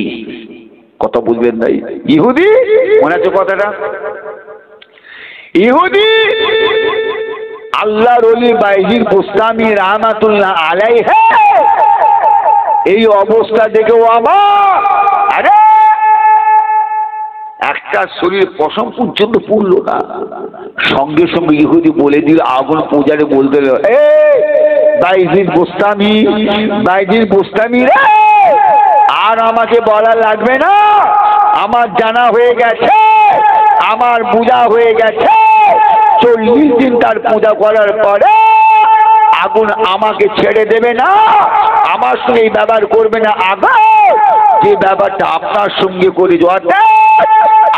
কথা বুঝবেন নাই? ইহুদি, মনে আছে কথাটা? ইহুদি আল্লাহর ওলি বাইজিদ বুস্তামি রাহমাতুল্লাহ আলাইহি এই অবস্থা দেখে ও আমার, আরে একটা শরীর পশম পর্যন্ত পুড়লো না। সঙ্গে সঙ্গে ইহুদি বলে দিল, আগুন পূজারে বলতে দিল, বাইজিদ বুস্তামি, বাইজিদ বুস্তামি রে, আর আমাকে বলা লাগবে না, আমার জানা হয়ে গেছে, আমার পূজা হয়ে গেছে। 40 দিন তার পূজা করার পরে আগুন আমাকে ছেড়ে দেবে না, আমার সঙ্গে এই ব্যবহার করবে না। আগে যে ব্যাপারটা আপনার সঙ্গে করে যাওয়াতে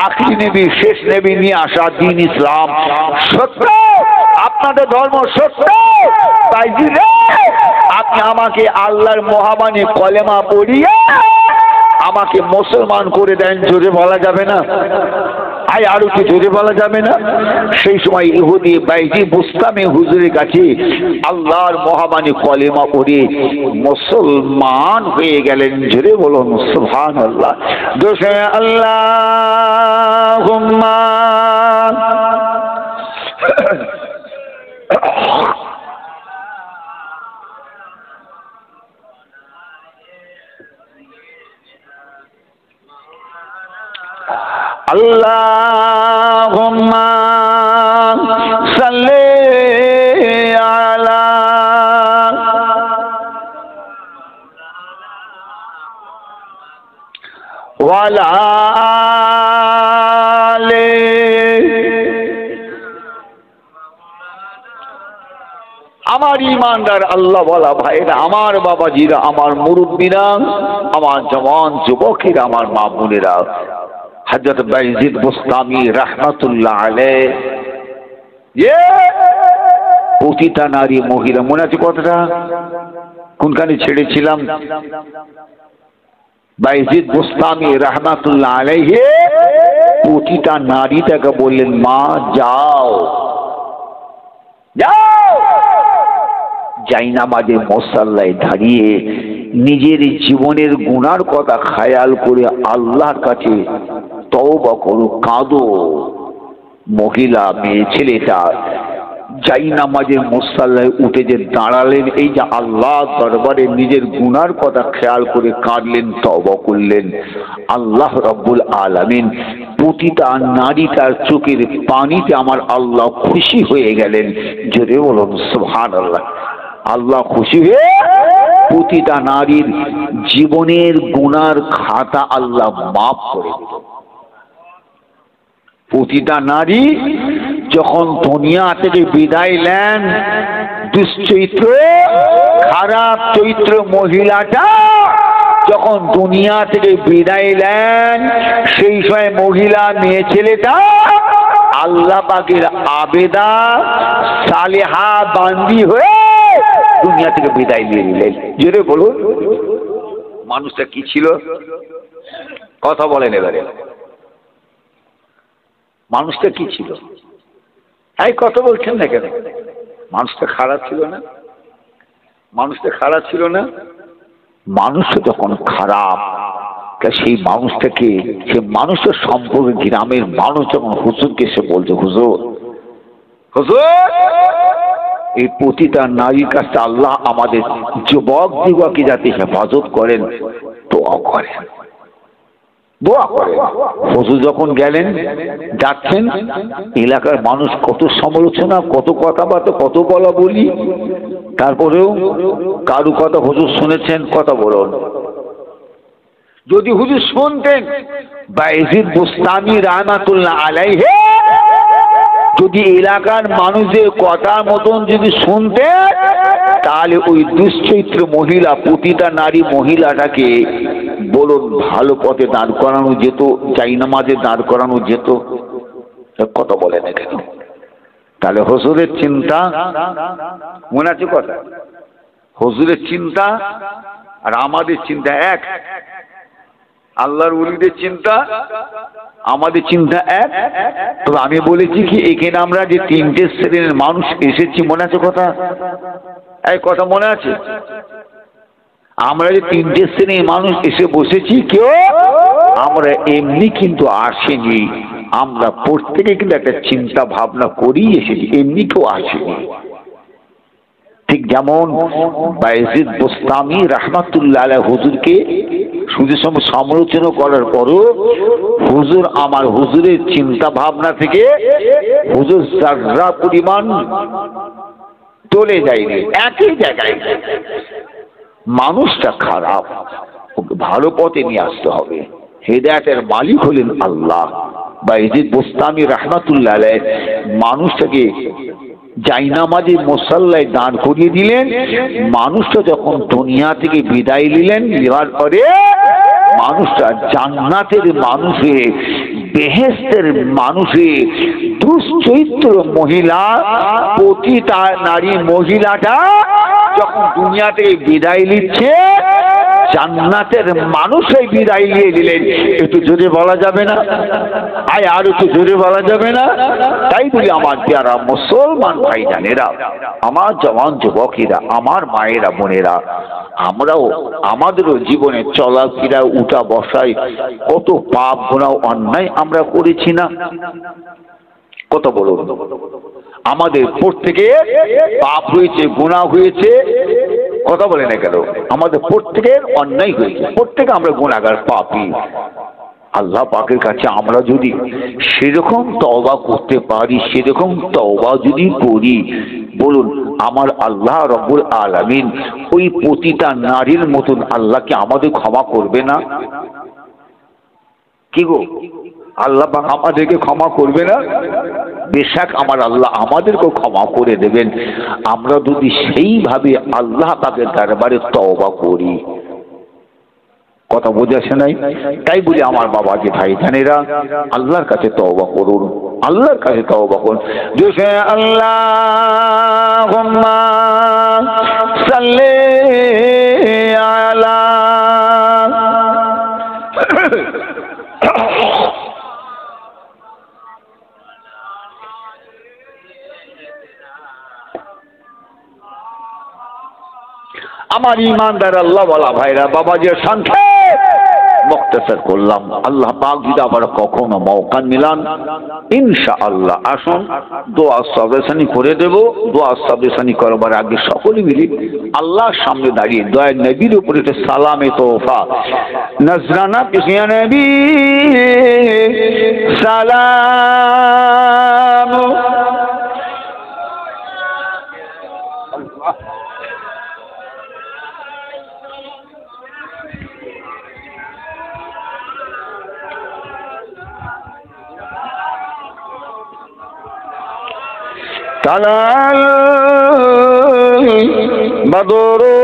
আখরি নবী, শেষ নবী নিয়ে আসা দিন ইসলাম সত্য, আপনাদের ধর্ম সত্য। আপনি আমাকে আল্লাহর মহাবাণী কলেমা পড়িয়ে আমাকে মুসলমান করে দেন, জোরে বলা যাবে না? আরো কি জোরে বলা যাবে না? সেই সময় ইহুদি বাইজিদ বুস্তামি হুজুরের কাছে আল্লাহর মহাবাণী কলেমা পড়ে মুসলমান হয়ে গেলেন। জোরে বলুন সুবহানাল্লাহ। দোষে আল্লাহুম্মা আল্লাহুম্মা সাল্লি আলা ওয়ালা আলি। আমার ইমানদার আল্লাহ বলা ভাইরা, আমার বাবাজিরা, আমার মুরব্বীরা, আমার জওয়ান যুবকেরা, আমার মা বোনেরা, হযরত বাইজিদ বুস্তামি রাহমাতুল্লাহ আলাইহি প্রতিটা নারী মহিলা, মনে আছে কথাটা? কোনখানে ছেড়েছিলাম? বাইজিদ বুস্তামি রাহমাতুল্লাহ আলাইহি প্রতিটা নারীটাকে বললেন, মা যাও যাও, জায়নামাজে মুসাল্লায় দাঁড়িয়ে নিজের জীবনের গুনার কথা খেয়াল করে আল্লাহর কাছে তওবা করো, কাঁদো। মহিলা মেয়ে ছেলেটা যাই নামাজের মুসাল্লায় উঠে যে দাঁড়ালেন, এই যে আল্লাহ দরবারে নিজের গুনার কথা খেয়াল করে কাঁদলেন, তওবা করলেন। আল্লাহ রাব্বুল আলামিন প্রতিটা নারীটার চোখের পানিতে আমার আল্লাহ খুশি হয়ে গেলেন। জোরে বলুন সুবহানাল্লাহ। আল্লাহ খুশি হয়ে প্রতিটা নারীর জীবনের গুনার খাতা আল্লাহ মাফ করে দিলেন। প্রতিটা নারী যখন দুনিয়া থেকে বিদায় নেন, দুশ্চরিত্র খারাপ চরিত্র মহিলাটা যখন দুনিয়া থেকে বিদায় নেন, সেই সময় মহিলা মেয়ে ছেলেটা আল্লাহ পাকের আবেদা সালেহা বান্দি হয়ে দুনিয়া থেকে বিদায় নিয়ে নিলেন। জোরে বলুন, মানুষটা কি ছিল? কথা বলেন এবারে, মানুষটা কি ছিল? এই কথা বলছেন না কেন? মানুষটা খারাপ ছিল না? মানুষটা খারাপ ছিল না? মানুষটা যখন খারাপ, সেই মানুষটাকে, সে মানুষটার সম্পর্কে গ্রামের মানুষ যখন হুজুরকে এসে বলছে, হুজুর হুজুর এই প্রতিটা নারীর কাছে আল্লাহ আমাদের যুবক যুবককে যাতে হেফাজত করেন, দোয়া করেন, দোয়া করেন। হুজুর যখন গেলেন, যাচ্ছেন, এলাকার মানুষ কত সমালোচনা, কত কথাবার্তা, কত বলা বলি, তারপরেও কারু কথা হুজুর শুনেছেন? কথা বলুন। যদি হুজুর শুনতেন, বায়েজিদ বুস্তামি রাহমাতুল্লাহ আলাইহি যদি এলাকার মানুষের কথার মতন যদি শুনতেন, তাহলে ওই দুশ্চরিত্র মহিলা, প্রতিটা নারী মহিলাটাকে বলুন ভালো পথে দাঁড় করানো যেত, জায়নামাজে দাঁড় করানো যেত। কথা বলে না কেন? তাহলে হুজুরের চিন্তা, মনে আছে কথা? হুজুরের চিন্তা আর আমাদের চিন্তা এক। আল্লাহর ওলিদের চিন্তা আমাদের চিন্তা এক। তবে আমি বলেছি কি, এখানে আমরা যে তিনটে শ্রেণীর মানুষ এসেছি, মনে আছে কথা? এই কথা মনে আছে? আমরা যে তিনটে শ্রেণীর মানুষ এসে বসেছি, কেউ আমরা এমনি কিন্তু আসেনি। আমরা প্রত্যেকে কিন্তু একটা চিন্তা ভাবনা করেই এসেছি, এমনি কেউ আসেনি। ঠিক যেমন বায়েজিদ বুস্তামি রাহমাতুল্লাহ আলাইহি হুজুরকে শুধু সমালোচনা করার পরও হুজুর আমার হুজুরের চিন্তা ভাবনা থেকে হুজুর যারা পরিমাণ চলে যায়নি, একই জায়গায়। মানুষটা খারাপ, ওকে ভালো পথে নিয়ে আসতে হবে। হেদায়েতের মালিক হলেন আল্লাহ। বায়েজিদ বুস্তামি রাহমাতুল্লাহ আলাইহি মানুষটাকে জায়নামাজে মুসাল্লায় দাঁড় করিয়ে দিলেন। মানুষটা যখন দুনিয়া থেকে বিদায় নিলেন, নেওয়ার পরে মানুষটা জান্নাতের মানুষে, বেহেশতের মানুষে, দুশ্চরিত্র মহিলা, প্রতিটা নারী মহিলাটা যখন দুনিয়া থেকে বিদায় নিচ্ছে, জান্নাতের মানুষই বিদায় নিয়ে দিলেন। একটু জোরে বলা যাবে না? আর একটু জোরে বলা যাবে না? তাই বলি আমার যারা মুসলমান ভাইজানেরা, আমার জওয়ান যুবকেরা, আমার মায়েরা বোনেরা, আমরাও আমাদেরও জীবনে চলাফেরা উঠা বসায় কত পাপ গুনাহ অন্যায় আমরা করেছি না? কত বলুন। আমাদের প্রত্যেকে পাপ হয়েছে, গুনাহ হয়েছে। কথা বলে না কেন? আমাদের প্রত্যেকের অন্যায় হয়েছে, প্রত্যেকে আমরা গুনাহগার, পাপী। আল্লাহ পাকের কাছে আমরা যদি সেরকম তওবা করতে পারি, সেরকম তওবা যদি করি, বলুন আমার আল্লাহ রব্বুল আলামিন ওই প্রতিটা নারীর মতন আল্লাহকে আমাদের ক্ষমা করবে না? কি গো, আল্লাহ পাক আমাদেরকে ক্ষমা করবে না? বেশক আমার আল্লাহ আমাদেরকেও ক্ষমা করে দেবেন, আমরা যদি সেইভাবে আল্লাহ পাকের দরবারে তওবা করি। কথা বোঝাছে নাই? তাই বলি আমার বাবাজি ভাইজানেরা, আল্লাহর কাছে তওবা করুন, আল্লাহর কাছে তওবা করুন। জোশে আল্লাহুম্মা সাল্লি আলা আমার ইমানদার আল্লাহ ওয়ালা ভাইরা, বাবাজির সংখ্যা মুক্তাসার করলাম। আল্লাহ পাক যদি আবার কখনো মৌকা মিলান ইনশাআল্লাহ আসুন দোয়া সাবরেসানি করে দেব। দোয়া সাবরেসানি করবার আগে সকলে মিলে আল্লাহর সামনে দাঁড়িয়ে দয়ার নবীর উপরে একটা সালামে তোফা নজরানা পিছিয়ে নবী সালাম। তালাল বদরু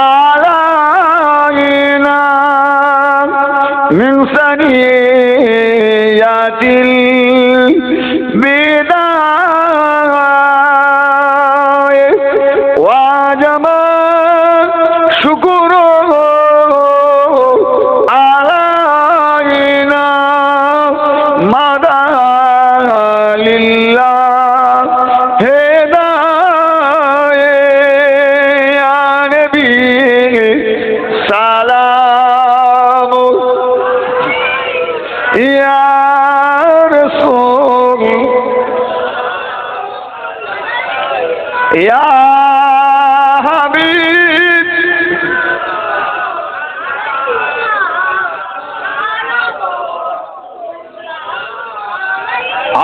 আলাইনা মিন সানিয়াতিল বিদায় ওয়াজামা শুকরু আলাইনা মাদা লিল্লাহ या हबीब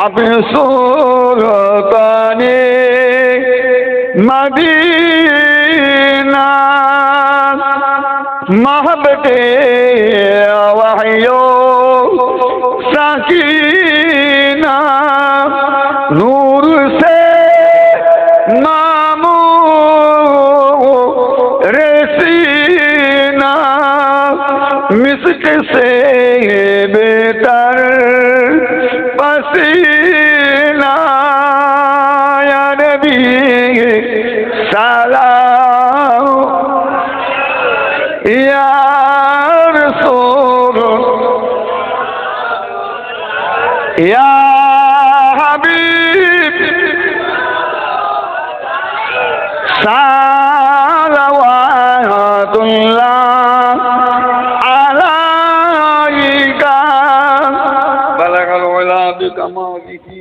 अब सुल्ताने मदीना महबते वहयो सकीना नूर से नामो रेसीना मिस्क से बेहतर पसीना या नबी सलाम या रसूल या हबीब सलावतुल्लाह अलैका बलगल उला बिकमालिही।